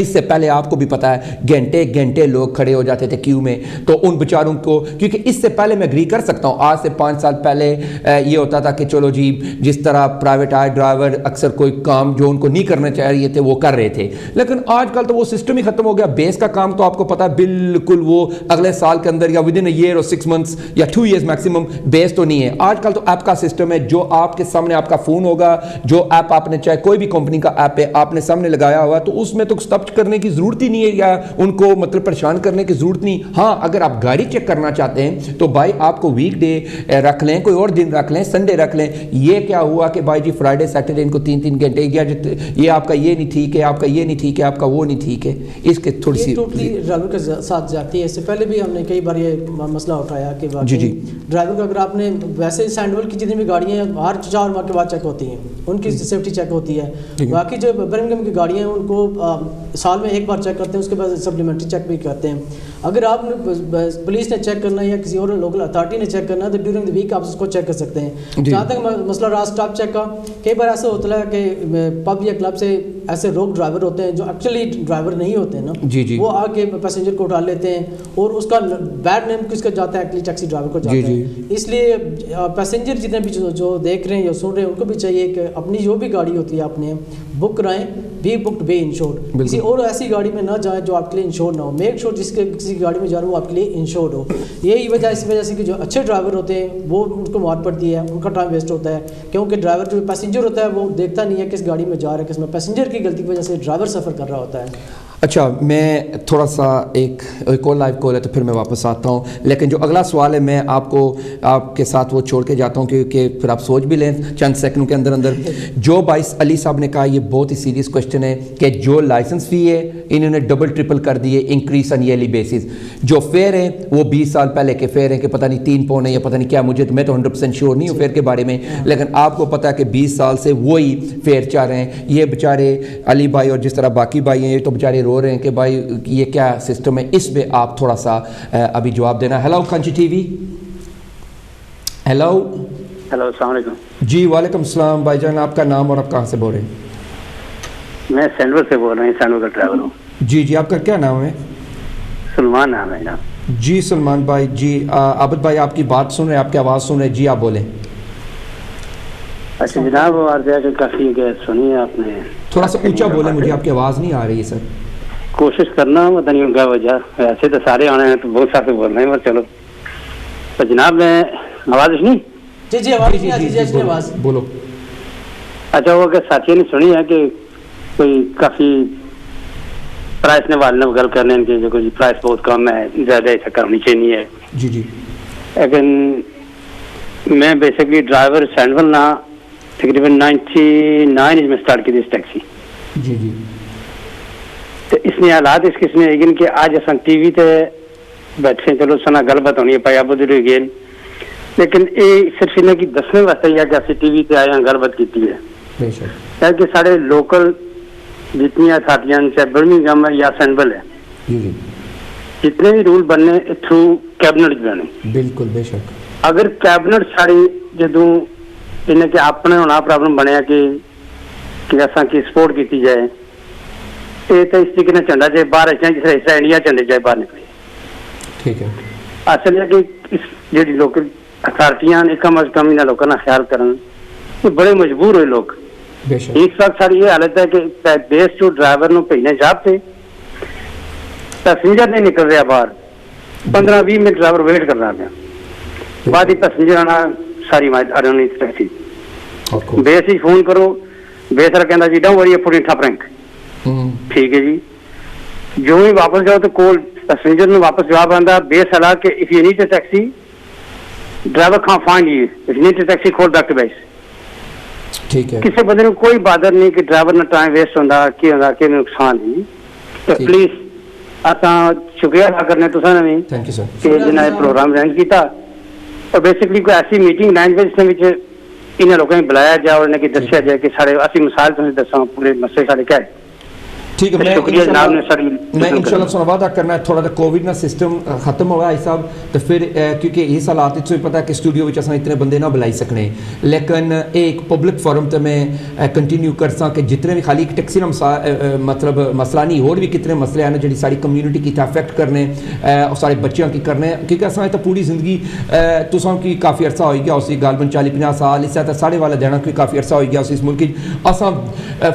اس سے پہلے آپ کو بھی پتا ہے گھنٹے گھنٹے لوگ کھڑے ہو جاتے تھے کیو میں, تو ان بیچاروں کو, کیونکہ اس سے پہلے میں اگری کر سکتا ہوں, آج سے 5 سال پہلے یہ ہوتا تھا کہ چلو جی جس طرح پرائیویٹ ہائر ڈرائیور اکثر کوئی کام جو ان کو نہیں کرنا چاہیے تھے وہ کر رہے تھے, لیکن آج کل تو وہ سسٹم ہی ختم ہو گیا. بیس کا کام تو آپ کو پتا ہے بالکل وہ اگلے سال کے اندر یا ود ان اے ایئر اور 6 months یا 2 years میکسیمم بیس تو نہیں ہے. آج کل تو ایپ کا سسٹم ہے, جو آپ کے سامنے آپ کا فون ہوگا, جو ایپ آپ نے چاہے کوئی بھی کمپنی کا ایپ ہے آپ نے سامنے لگایا ہوا, تو اس میں تو سب کرنے کی ضرورت ہی نہیں ہے یا ان کو مطلب پریشان کرنے کی ضرورت نہیں. ہاں اگر آپ گاڑی چیک کرنا چاہتے ہیں تو بھائی آپ کو ویک ڈے رکھ لیں, کوئی اور دن رکھ لیں, سنڈے رکھ لیں. یہ کیا ہوا کہ بھائی جی فرائیڈے سیٹرڈے ان کو 3 گھنٹے یا یہ آپ کا یہ نہیں ٹھیک ہے, آپ کا یہ نہیں ٹھیک ہے, آپ کا وہ نہیں ٹھیک ہے. اس کے تھوڑی سی ٹوٹلی ڈرائیور کے ساتھ جاتی ہے. اس سے پہلے بھی ہم نے کئی بار یہ مسئلہ اٹھایا کہ ڈرائیور کا اگر آپ نے ویسے سینڈول کی جتنی بھی گاڑیاں ہیں ہر 4 ماہ کے بعد چیک ہوتی ہیں, ان کی سیفٹی چیک ہوتی ہے. باقی جو برمنگھم کی گاڑیاں ہیں ان کو سال میں ایک بار چیک کرتے ہیں, اس کے بعد سپلیمنٹری چیک بھی کرتے ہیں. اگر آپ نے پولیس نے چیک کرنا ہے یا کسی اور لوکل اتھارٹی نے چیک کرنا ہے تو ڈیورنگ دی ویک آپ اس کو چیک کر سکتے ہیں. جہاں تک مسئلہ رہا اسٹاپ چیک کا, کئی بار ایسا ہوتا ہے کہ پب یا کلب سے ایسے روگ ڈرائیور ہوتے ہیں جو ایکچولی ڈرائیور نہیں ہوتے ہیں نا, وہ آ کے پیسنجر کو اٹھا لیتے ہیں اور اس کا بیڈ نیم کس کا جاتا ہے, ایکچولی ٹیکسی ڈرائیور کو جاتا ہے. اس لیے پیسنجر جتنے بھی جو دیکھ رہے ہیں یا سن رہے ہیں ان کو بھی چاہیے کہ اپنی جو بھی گاڑی ہوتی ہے آپ نے بک کرائیں, بی بکڈ بے انشورڈ. کسی اور ایسی گاڑی میں نہ جائیں جو آپ کے لیے انشورڈ نہ ہو. میک شور جس کے کسی گاڑی میں جا رہا ہوں وہ آپ کے لیے انشورڈ ہو. یہی وجہ اس وجہ سے کہ جو اچھے ڈرائیور ہوتے ہیں وہ ان کو مار پڑتی ہے, ان کا ٹائم ویسٹ ہوتا ہے, کیونکہ ڈرائیور جو پیسنجر ہوتا ہے وہ دیکھتا نہیں ہے کس گاڑی میں جا رہا ہے, کس میں پیسنجر کی غلطی کی وجہ سے ڈرائیور سفر کر رہا ہوتا ہے. اچھا میں تھوڑا سا ایک اور لائیو کال ہے تو پھر میں واپس آتا ہوں, لیکن جو اگلا سوال ہے میں آپ کے ساتھ وہ چھوڑ کے جاتا ہوں کیونکہ پھر آپ سوچ بھی لیں چند سیکنڈ کے اندر. جو بائس علی صاحب نے کہا یہ بہت ہی سیریس کوشچن ہے کہ جو لائسنس فی ہے انہوں نے ڈبل ٹرپل کر دیے انکریز آن ایئرلی بیسس. جو فیئر ہیں وہ 20 سال پہلے کے فیئر ہیں کہ پتہ نہیں 3 پاؤنڈ ہے یا پتہ نہیں کیا, مجھے میں تو 100% شیور نہیں ہوں فیئر کے بارے میں, لیکن آپ کو پتہ ہے کہ 20 سال سے وہی فیئر چاہ رہے ہیں. یہ بیچارے علی بھائی اور جس طرح باقی بھائی ہیں یہ تو بیچارے رو رہے ہیں کہ بھائی یہ کیا سسٹم ہے. اس پہ آپ تھوڑا سا ابھی جواب دینا. Hello Kanchi T V. Hello السلام علیکم. جی وعلیکم السلام بھائی جان, آپ کا نام اور آپ کہاں سے بول رہے ہیں؟ میں سینڈور سے بول رہا ہوں, سینڈور کا ڈرائیور ہوں. جی آپ کا کیا نام ہے؟ سلمان نام ہے جناب. جی سلمان بھائی. جی عابد بھائی آپ کی بات سن رہے ہیں, آپ کی آواز سن رہے ہیں, جی آپ بولیں. اچھا جناب کافی سنی ہے آپ نے, تھوڑا سا اونچا بولیں, مجھے آپ کی آواز نہیں آ رہی ہے سر. کوشش کرنا پتہ نہیں کیا وجہ, ایسے تو سارے آنے ہیں تو بہت سارے بول رہے ہیں بس چلو. تو جناب میں آواز نہیں جی آواز بولو. اچھا وہ کہ ساتھی نے سنی ہے کہ کوئی کافی پرائس نے والے گل کرنے کے جو کوئی پرائس بہت کم ہے, زیادہ ایسا کرنی چاہیے ہے. جی لیکن میں بیسکلی ڈرائیور سینڈول نہ تقریباً 99 میں اسٹارٹ کی تھی اس ٹیکسی. جی تو اس نے حالات اس قسم ہے کہ آج اصل ٹی وی تے بیٹھے چلو سنا گل بات ہونی ہے پایا بدر گئے, لیکن یہ صرف انہیں کی دسنے واسطے یا کہ اسی ٹی وی تے آئے ہیں گل بات کی ہے کہ سارے لوکل جتنی اتھارٹیاں چاہے برمنگھم ہے یا سینڈول ہے جتنے بھی رول بننے تھرو کیبنٹ بنے. بالکل بے شک. اگر کیبنٹ ساری جدوں انہیں کہ اپنے ہونا پرابلم بنیا کہ اصا کی سپورٹ کی جائے یہ تو اس طریقے سے چنڈا چاہے باہر جس طرح حصہ انڈیا چنڈے چاہے باہر نکلے. ٹھیک ہے. اصل یہ کہ اس جی لوکل اتھارٹیاں کم از کم انہیں لوگوں کا خیال کرن, بڑے مجبور ہوئے لوگ. اس وقت ساری یہ حالت ہے کہ بیس ٹو ڈرائیور نو بھیجنے جاب سے پیسنجر نہیں نکل رہا باہر, 15-20 منٹ ڈرائیور ویٹ کر رہا ہے, بعد ہی پیسنجر آنا ساری ٹیکسی. بیس ہی فون کرو, بیس والا کہنا جی ڈونٹ وری پوٹنگ ٹھپ رینک. ٹھیک ہے جی, جو ہی واپس جاؤ تو کول پیسنجر نے واپس جواب آتا بیس والا کہ if you need a taxi driver can find you, if you need a taxi call back to base. ٹھیک ہے. کسی بندے کو کوئی بادر نہیں کہ ڈرائیور نہ ٹائم ویسٹ ہوتا کی ہوتا کہ نقصان نہیں. تو پلیز اصا شکریہ ادا کرنے تو سر بھی کہ جنہیں یہ پروگرام ارینج کیتا, اور بیسکلی کوئی ایسی میٹنگ لینگویج نے انہیں لوگوں نے بلایا جائے اور انہیں دسیا جائے کہ سارے اسی مثال تمہیں دساں پورے مسئلے سارے کیا ہے. ٹھیک ہے. شکریہ جناب نے سر. میں انشاءاللہ سن وعدہ کرنا ہے تھوڑا کووڈ نا سسٹم ختم ہوا ہے صاحب تو پھر کیونکہ اس حالات سے پتا کہ اسٹوڈیو میں اساں اتنے بندے نہ بلائی سکنے, لیکن ایک پبلک فورم تے میں کنٹینیو کر ساں کہ جتنے بھی خالی ٹیکسی نا مطلب مسئلہ نہیں, اور بھی کتنے مسئلے ہیں جڑی ساری کمیونٹی کی افیکٹ کرنے اور سارے بچوں کی کرنے, کیونکہ اساں تو پوری زندگی تساں کی کافی عرصہ ہوئی گیا اسی غالباً 40-50 سال, اس طرح ساڑھے والا دینا کی کافی عرصہ ہوئی گیا اس ملک اساں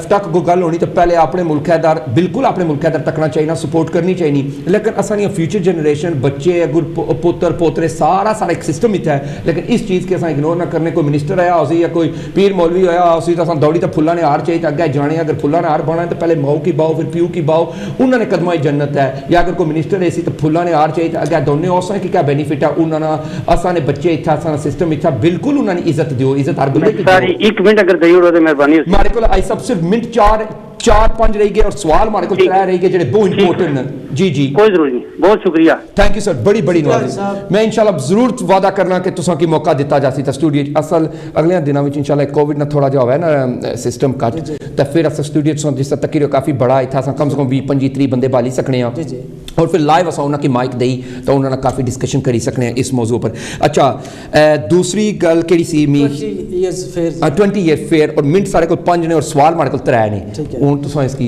تک کو گل ہونی تو پہلے اپنے ملک دار بالکل اپنے ملک دار تکنا چاہیے, سپورٹ کرنی چاہیے, لیکن اساں فیوچر جنریشن بچے اگر پوتر پوترے سارا ایک سسٹم اتنا ہے, لیکن اس چیز کے اساں اگنور نہ کرنے. کوئی منسٹر آیا اسی یا کوئی پیر مولوی ہویا اسی تو اساں دوڑی تو پھلاں نے ہار چاہیے تو اگے جانے, اگر پھلاں نے ہار بنا ہے تو پہلے ماؤ کی باؤ پھر پیو کی باؤ, انہوں نے قدمہ جنت ہے. یا اگر کوئی منسٹر ہے اسی تو پھلاں نے ہار چاہیے تو اگے دونے اساں کی کیا بینیفٹ ہے, انہوں نے اساں نے بچے اتھا اساں سسٹم اتھا بالکل انہوں نے عزت دیو, عزت ہر بندے کی. ساری ایک منٹ اگر دئی اڑو تے مہربانی ہمارے کو آئی سب صرف منٹ 4-5 رہی گئے اور سوال ہمارے کو 3 رہی گئے جڑے بہت امپورٹنٹ ہیں. جی جی کوئی ضرورت نہیں, بہت شکریہ. تھینک یو سر, بڑی نوازی. میں انشاءاللہ ضرور وعدہ کرنا کہ تساں کی موقع دیتا جاسی تا اسٹوڈیو اصل اگلے دنوں وچ انشاءاللہ کووڈ نہ تھوڑا جا ہوا ہے نا سسٹم کٹ تو پھر اس اسٹوڈیو تساں جس تقریر کافی بڑا اتھا اساں کم سے کم 20-25-30 بندے بالی سکنے ہیں اور پھر لائیو اساں انہاں کی مائک دئی تو انہاں نے کافی ڈسکشن کری سکنے ہیں اس موضوع پر. اچھا دوسری گل کیڑی سی می 20 ایئر فیئر اور منٹ سارے کو 5 نے اور سوال ہمارے کو 3 نے. ہن تساں اس کی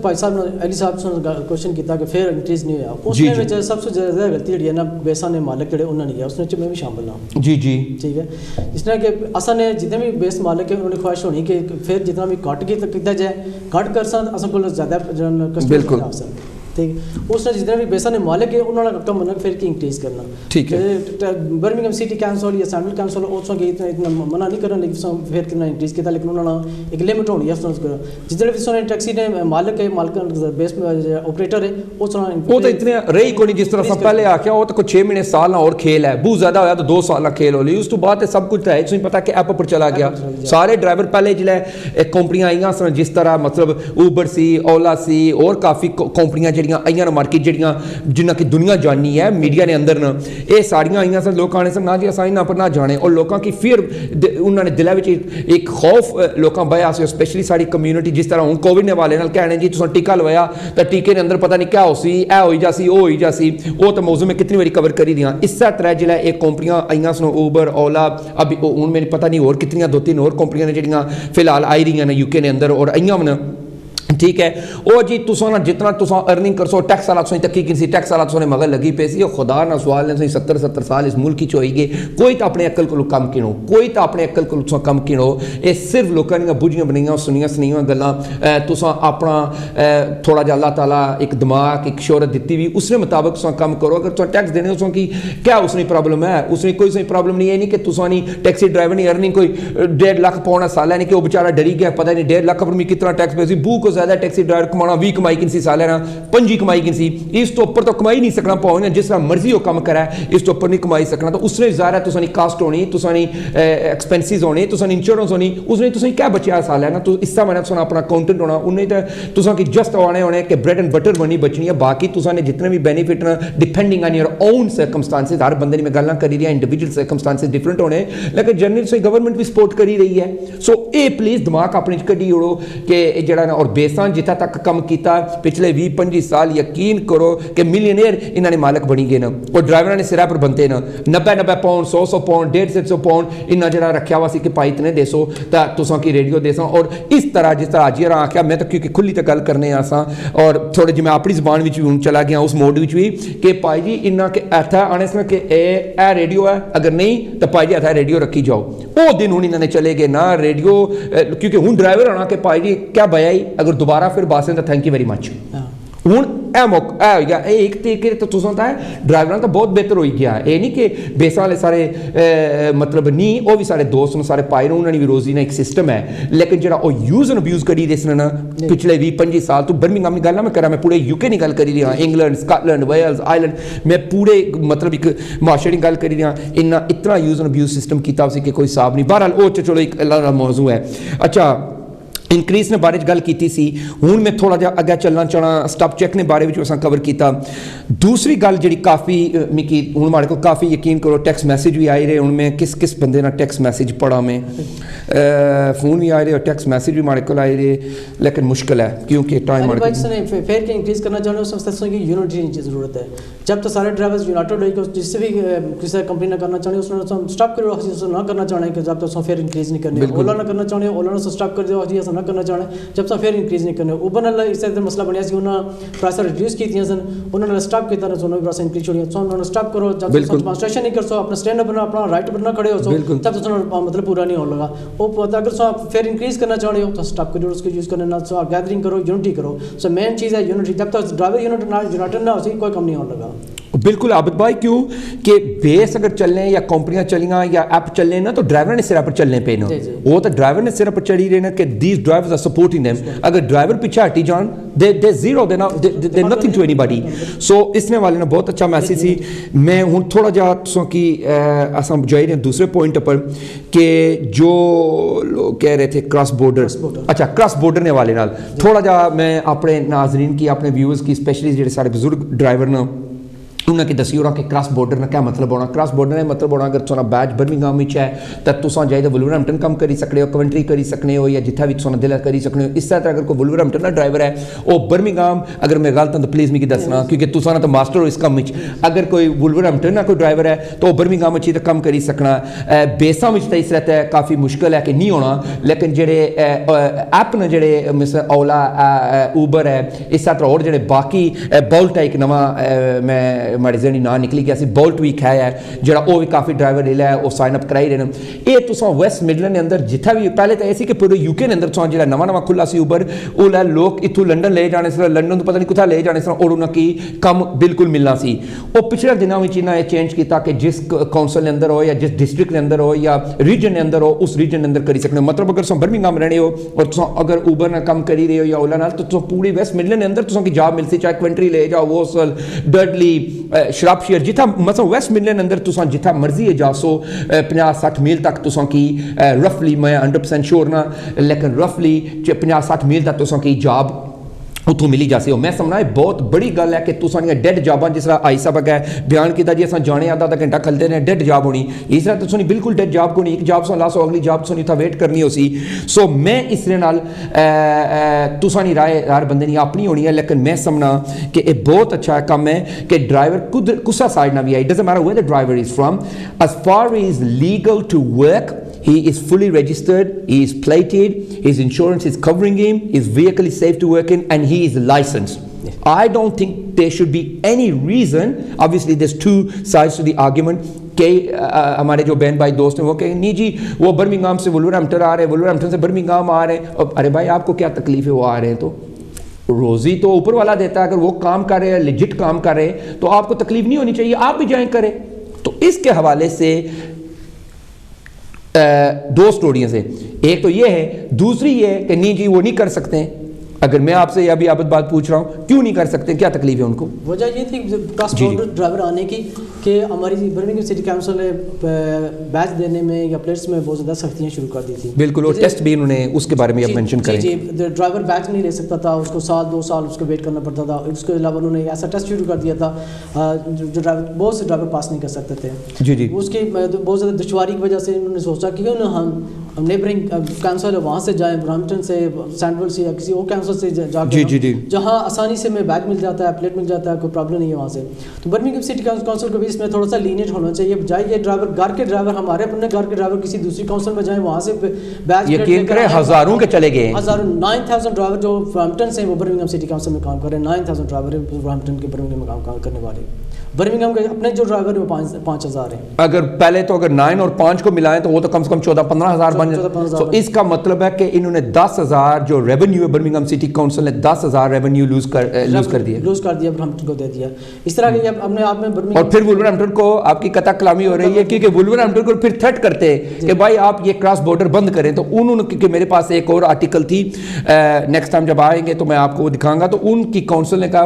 بھائی صاحب علی صاحب نے کوشچن کیتا کہ فیئر انکریز نہیں ہوا, اس میں وچ سب سے زیادہ غلطی جڑی ہے نا بیساں نے مالک جڑے انہوں نے کیا, اس میں بھی شامل ہوں. جی جی ٹھیک ہے. اس طرح کہ اساں نے جتنے بھی بیس مالک ہیں انہوں نے خواہش ہونی کہ پھر جتنا بھی کٹ کیتا جائے کٹ کر سن اساں کو زیادہ بالکل ٹھیک. اس نے جتنے بھی بیساں نے مالک ہے انہوں نے رقم منع پھر کی انکریز کرنا. ٹھیک ہے. برمنگھم سٹی کونسل یا سینٹرل کونسل اس کے اتنا منع نہیں کرنا, لیکن پھر کتنا انکریز کیا, لیکن انہوں نے ایک لمٹ ہونی ہے اس کو جتنے بھی سونے ٹیکسی نے مالک ہے مالک بیس آپریٹر ہے اس طرح وہ تو اتنے رہی کو نہیں جس طرح سے پہلے آ کیا وہ تو 6 مہینے سال نہ اور کھیل ہے, بہت زیادہ ہوا تو 2 سال نہ کھیل ہو لی. اس تو بعد سب کچھ ہے تمہیں پتا کہ ایپ پر چلا گیا. سارے ڈرائیور پہلے جلے کمپنیاں آئیاں سن جس طرح مطلب اوبر سی اولا سی اور کافی کمپنیاں جڑیاں آئیاں مارکیٹ جڑیاں جنہ کی دنیا جانی ہے میڈیا نے اندر نہ یہ ساریاں آئیاں سن, لوگ آنے سن نہ جی اساں نہ پر نہ جانے, اور لوگوں کی فیر انہوں نے دلے وچ ایک خوف لوگوں بایا سے اسپیشلی ساری کمیونٹی جس طرح ہن کووڈ نے والے نال کہنے جی تساں ٹیکا لوایا تے ٹیکے نے اندر پتہ نہیں کیا ہو سی اے ہوئی جاسی او ہوئی جاسی, وہ تو موضوع میں کتنی باری کور کری دیاں. اس طرح جڑا ایک کمپنیاں آئیاں سن اوبر اولا ابھی ہن میں پتہ نہیں اور کتنی 2-3 اور کمپنیاں نے جڑیاں فی الحال آئی رہی ہیں یو کے نے اندر اور آئیاں ون. ٹھیک ہے. او جی تساں جتنا تساں ارننگ کرسو ٹیکس والا تساں تکی کسی ٹیکس والا تساں مگر لگی پئی سی, خدا نہ سوال نے 70 سال اس ملک وچ ہوئی گئے. کوئی تو اپنے عقل کو کم کینو, کوئی تو اپنے عقل کو تساں کم کینو. اے صرف لوکاں دی بوجھیاں بنیاں سنیاں گلاں تساں اپنا تھوڑا جا اللہ تعالیٰ ایک دماغ ایک شہرت دتی ہوئی اس نے مطابق تساں کم کرو. اگر تساں ٹیکس دینے تساں کی کیا اس نے پرابلم ہے, اس نے کوئی پرابلم نہیں ہے. نہیں کہ تساں نہیں ٹیکسی ڈرائیور نہیں ارننگ کوئی 1.5 لاکھ پاؤنڈ سال ہے نہیں کہ وہ بیچارہ ڈری گیا پتہ نہیں 1.5 لاکھ پر میں کتنا ٹیکس پہ سی. بو کو زیادہ ٹیکسی ڈرائیور کمانا 20 کمائی کنسی سالانہ 5 کمائی کنسی, اس تو اوپر تو کمائی نہیں سکنا پاؤں جس طرح مرضی وہ کم کرا ہے اس تو اوپر نہیں کمائی سکنا. تو اس نے ظاہر ہے تساں کاسٹ ہونی, تساں ایکسپینسز ہونے, تساں انشورنس ہونی, اس نے تساں کیا بچیا سالانہ. تو اس طرح میں تساں اپنا اکاؤنٹنٹ ہونا, انہیں تو تساں کی جسٹ ہونے کہ بریڈ اینڈ بٹر بنی بچنی ہے. باقی تساں نے جتنے بھی بینیفٹ نا depending on your own circumstances, ہر بندے نے میں گلاں کری رہی ہیں انڈیویجول سرکمسٹانسز ڈفرنٹ ہونے, لیکن جنرل سے گورنمنٹ بھی سپورٹ کری رہی ہے. سو اے پلیز دماغ اپنے کڈی اڑو کہ جڑا نا اور بیساں جتھا تک کم کیتا پچھلے 20-25 سال یقین کرو کہ ملینئر انہوں نے مالک بنی گئے نا, اور ڈرائیوراں نے سرا پر بنتے نا 90 پاؤنڈ 100 پاؤنڈ 150 پاؤنڈ انہاں جڑا رکھیا ہوا سی کہ پائی اتنے دے سو تا تساں کی ریڈیو دے ساں. اور اس طرح جس طرح اج یہاں آخیا میں تو کیونکہ کھلی تے گل کرنے آساں اور تھوڑے جی میں اپنی زبان وچ بھی چلا گیا اس موڈ وچ بھی کہ پائی جی انہاں کہ ایتھا آنے سے کہ اے ریڈیو ہے, اگر نہیں تو پائی جی ایتھا ریڈیو رکھی جاؤ. وہ دن ہن انہوں نے چلے گئے نا ریڈیو, کیونکہ ہن ڈرائیور آنا کہ پائی جی کیا بھائی اگر دوبارہ پھر باسیں تو تھینک یو ویری مچ. ہوں اے موقع اے ہوئی گیا ایک طریقے تو تساں تا ہے ڈرائیوراں تو بہت بہتر ہوئی گیا. یہ نہیں کہ بیساں والے سارے مطلب نہیں, وہ بھی سارے دوست سارے پائے انہوں نے بھی روزی نا ایک سسٹم ہے, لیکن جڑا وہ یوز اینڈ ابیوز کری دے سن نا پچھلے 20-25 سال تو برمنگھم کی گل نہ میں کرا, میں پورے یو کے کی گل کری رہا, انگلینڈ اسکاٹلینڈ ویلز آئرلینڈ, میں پورے مطلب ایک معاشرے کی گل کری رہا. اتنا یوز اینڈ ابیوز سسٹم کیتا اسی کہ کوئی حساب نہیں. بہرحال وہ چلو ایک اللہ موضوع ہے. اچھا انکریز نے بارے گل کی سی. ہوں میں تھوڑا جا اگے چلنا چاہنا سٹاپ چیک نے بارے کور کیتا. دوسری گل جی کافی مکی ہوں ہمارے کو کافی یقین کرو ٹیکسٹ میسیج بھی آئی رہے ہوں میں کس بندے نہ ٹیکسٹ میسیج پڑھا میں فون بھی آئے رہے اور ٹیکسٹ میسیج بھی ہمارے کو آئے رہے لیکن مشکل ہے کیونکہ ٹائم فیئر کے انکریز کرنا چاہنے اس وقت کی یونٹی کی ضرورت ہے. جب تو سارے ڈرائیورز یونائٹڈ ہوئی کہ جس سے بھی کسی کمپنی نہ کرنا چاہنے اس نے اسٹاپ کرو نہ کرنا چاہنے کہ جب تو فیئر انکریز نہیں کرنے. اولا نہ کرنا چاہنے اولا نے اسٹاپ کر دیا نہ کرنا چاہنے جب تک فیئر انکریز نہیں کرنے. اوبر نے اس طرح مسئلہ بنیا سی انہوں نے پرائس ریڈیوس کی سن انہوں نے اسٹاپ کیا انہوں نے پرائس انکریز چھوڑی انہوں نے اسٹاپ کرو جب تک ڈیمانسٹریشن نہیں کر سو اپنا اسٹینڈ اپ بنا اپنا رائٹ بننا کھڑے ہو سو تب تک مطلب پورا نہیں ہونے لگا. وہ اگر سو فیئر انکریز کرنا چاہ رہے ہو تو اسٹاپ کرو اس کو یوز کرنے نہ سو گیدرنگ کرو یونٹی کرو. سو مین چیز ہے یونٹی. جب تک ڈرائیور یونائٹڈ نہ ہو سی کوئی کم نہیں ہونے لگا. بالکل عابد بھائی کیوں کہ بیس اگر چلنے یا کمپنیاں چلیں یا ایپ چلنے نا تو ڈرائیور نے سرا پر چلنے پہ نا وہ تو ڈرائیور نے سرا پر چڑھی رہے نا کہ these drivers are supporting them. اگر ڈرائیور پیچھے ہٹی جان they zero they nothing to anybody. So اس نے والے نے بہت اچھا میسیج سی. میں ہوں تھوڑا جا تسوں کی اساں جائی رہے دوسرے پوائنٹ پر کہ جو لوگ کہہ رہے تھے کراس بارڈر اچھا کراس بارڈر نے والے نال تھوڑا جا میں اپنے ناظرین کی اپنے ویورز کی اسپیشلی جڑے سارے بزرگ ڈرائیور نا انہیں کہ دسی ہو رہا کہ کراس بارڈر میں کیا مطلب ہونا. کراس بارڈر میں مطلب ہونا اگر تساں بیچ برمنگھم وچ ہے تو تساں جائے تو ولورہمپٹن کم کری سکتے ہو کونٹری کری سکتے ہو یا جتھا بھی تساں دل کری سکتے ہو. اس طرح اگر کوئی ولورہمپٹن کا ڈرائیور ہے وہ برمنگھم اگر میں غلط ہوں تو پلیز مجھے دسنا کیونکہ تساں تو ماسٹر ہو اس کام وچ. اگر کوئی ولورہمپٹن کا کوئی ڈرائیور ہے تو وہ برمنگھم وچ تو کم کری سکنا. بیساں وچ تو اس طرح ہے کافی مشکل ہے کہ نہیں ہونا لیکن جڑے ایپ نے جڑے مثل اولا اوبر ہے اس طرح اور جڑے باقی بولٹ ہے ایک نواں میں ہمارے ذہنی نام نکلی گیا سی بولٹ ویک ہے جڑا وہ بھی کافی ڈرائیور لے ہے وہ سائن اپ کرائی رہے ہیں. یہ تساں ویسٹ مڈلینڈ کے اندر جتھا بھی پہلے تو ایسی کہ پورے یو کے اندر تساں جڑا نواں کھلا سی اوبر وہ لے لوگ اتوں لنڈن لے جانے سے لنڈن تو پتہ نہیں کتھا لے جانے سے اور انہاں کی کم بالکل ملنا سی. وہ پچھلے دنوں میں انہاں یہ چینج کیتا کہ جس کونسل کے اندر ہو یا جس ڈسٹرکٹ کے اندر ہو یا ریجن کے اندر ہو اس ریجن کے اندر کری سکتے. مطلب اگر تساں برمنگھم رہنے ہو اور تساں اگر اوبر نہ کم کری رہے ہو یا اولا نال تو تساں پوری ویسٹ مڈلینڈ کے اندر تساں کی جاب ملسی چاہے کوینٹری لے جاؤ ووسل ڈڈلی شرپشیر جتھا مطلب ویسٹ مڈلینڈ اندر تساں جتھا مرضی ہے جا سو 50-60 میل تک تساں کی رفلی میں 100% شور نہ لیکن رفلی 50-60 میل تک تساں کی جاب اتوں ملی جا سی. میں سمجھنا یہ بہت بڑی گل ہے کہ تساں ڈیڈ جاباں جس طرح آئی صاحب اگے بیان کیتا جی اساں جانے آدھا گھنٹہ کھلتے رہے ڈیڈ جاب ہونی اس طرح تساں بالکل ڈیڈ جاب کو نہیں ایک جاب سو لا سو اگلی جاب سو نہیں ویٹ کرنی ہو سی. سو میں اس طرح نال تساں نہیں رائے ہر بندے نہیں اپنی ہونی ہے لیکن میں سمجھنا کہ یہ بہت اچھا کام ہے کہ ڈرائیور خود کسا سائڈ نہ بھی I doesn't matter where the driver is from as far as legal to work he is fully registered, he is plated, his insurance is covering him, his vehicle is safe to work in and he is licensed. I don't think there should be any reason, obviously there's two sides to the argument کہ ہمارے جو بہن بھائی دوست ہیں وہ کہ نہیں جی وہ برمنگھم سے ولورہمپٹن آ رہے ہیں ولورہمپٹن سے برمنگھم آ رہے ہیں. ارے بھائی آپ کو کیا تکلیف ہے وہ آ رہے ہیں تو روزی تو اوپر والا دیتا ہے. اگر وہ کام کر رہے ہیں لیجٹ کام کر رہے ہیں تو آپ کو تکلیف نہیں ہونی چاہیے آپ بھی جائیں کریں. تو اس کے حوالے سے دو سٹوریاں سے ایک تو یہ ہے دوسری یہ ہے کہ نہیں جی وہ نہیں کر سکتے ہیں. اگر میں آپ سے یہ ابھی عابد بات پوچھ رہا ہوں کیوں نہیں کر سکتے کیا تکلیف ہے ان کو. وجہ یہ تھی کراس بارڈر ڈرائیور آنے کی کہ ہماری برمنگھم سٹی کونسل نے بیچ دینے میں یا پلیٹس میں بہت زیادہ سختیاں شروع کر دی تھی. بالکل اور ٹیسٹ بھی انہوں نے اس کے بارے میں اب مینشن کریں. جی ڈرائیور بیچ نہیں لے سکتا تھا اس کو سال 2 سال اس کو ویٹ کرنا پڑتا تھا. اس کے علاوہ انہوں نے ایسا ٹیسٹ شروع کر دیا تھا جو ڈرائیور بہت سے ڈرائیور پاس نہیں کر سکتے تھے. جی جی اس کی بہت زیادہ دشواری کی وجہ سے انہوں نے سوچا کہ ہم نیبرنگ کونسل ہے وہاں سے جائیں برامپٹن سے سینڈول سے یا کسی اور کونسل سے جا کے جہاں آسانی سے میں بیگ مل جاتا ہے پلیٹ مل جاتا ہے کوئی پرابلم نہیں ہے وہاں سے. تو برمنگھم سٹی کونسل کو بھی اس میں تھوڑا سا لینیٹ ہونا چاہیے بجائے یہ ڈرائیور گھر کے ڈرائیور ہمارے اپنے گھر کے ڈرائیور کسی دوسری کونسل میں جائیں وہاں سے بیج یقین کریں ہزاروں کے چلے گئے 9000 ڈرائیور جو برامپٹن سے وہ برمنگھم سٹی کونسل میں کام کر رہے ہیں. 9000 ڈرائیور برامپٹن کے برمنگھم میں کام کرنے والے. برمنگھم کے اپنے جو ڈرائیور وہ 5000 ہیں. اگر پہلے تو اگر 9 اور 5 کو ملائیں تو وہ تو کم سے کم 14-15 ہزار بن جائے. تو اس کا مطلب ہے کہ انہوں نے 10,000 جو ریونیو ہے برمنگھم سٹی کونسل نے 10,000 ریونیو لوز کر دیا برامپٹن کو دے دیا. اس طرح کے اپنے آپ میں برمنگھم اور پھر ولورہمپٹن کو آپ کی قطع کلامی ہو رہی ہے کیونکہ ولورہمپٹن کو پھر تھریٹ کرتے کہ بھائی آپ یہ کراس بارڈر بند کریں. تو انہوں نے کیونکہ میرے پاس ایک اور آرٹیکل تھی نیکسٹ ٹائم جب آئیں گے تو میں آپ کو وہ دکھاؤں گا. تو ان کی کونسل نے کہا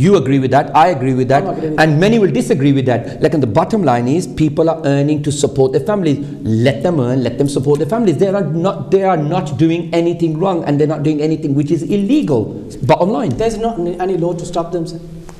you agree with that, I agree with that, and many will disagree with that, like, the bottom line is people are earning to support their families, let them earn, let them support their families, they are not doing anything wrong, and they're not doing anything which is illegal, bottom line, there's not any law to stop them, sir.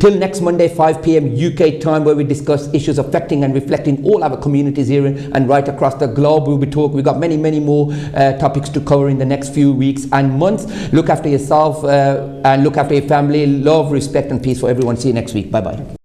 Till next Monday 5 p.m. UK time, where we discuss issues affecting and reflecting all our communities here and right across the globe. We've got many more topics to cover in the next few weeks and months. Look after yourself and look after your family. Love, respect and peace for everyone. See you next week. Bye bye.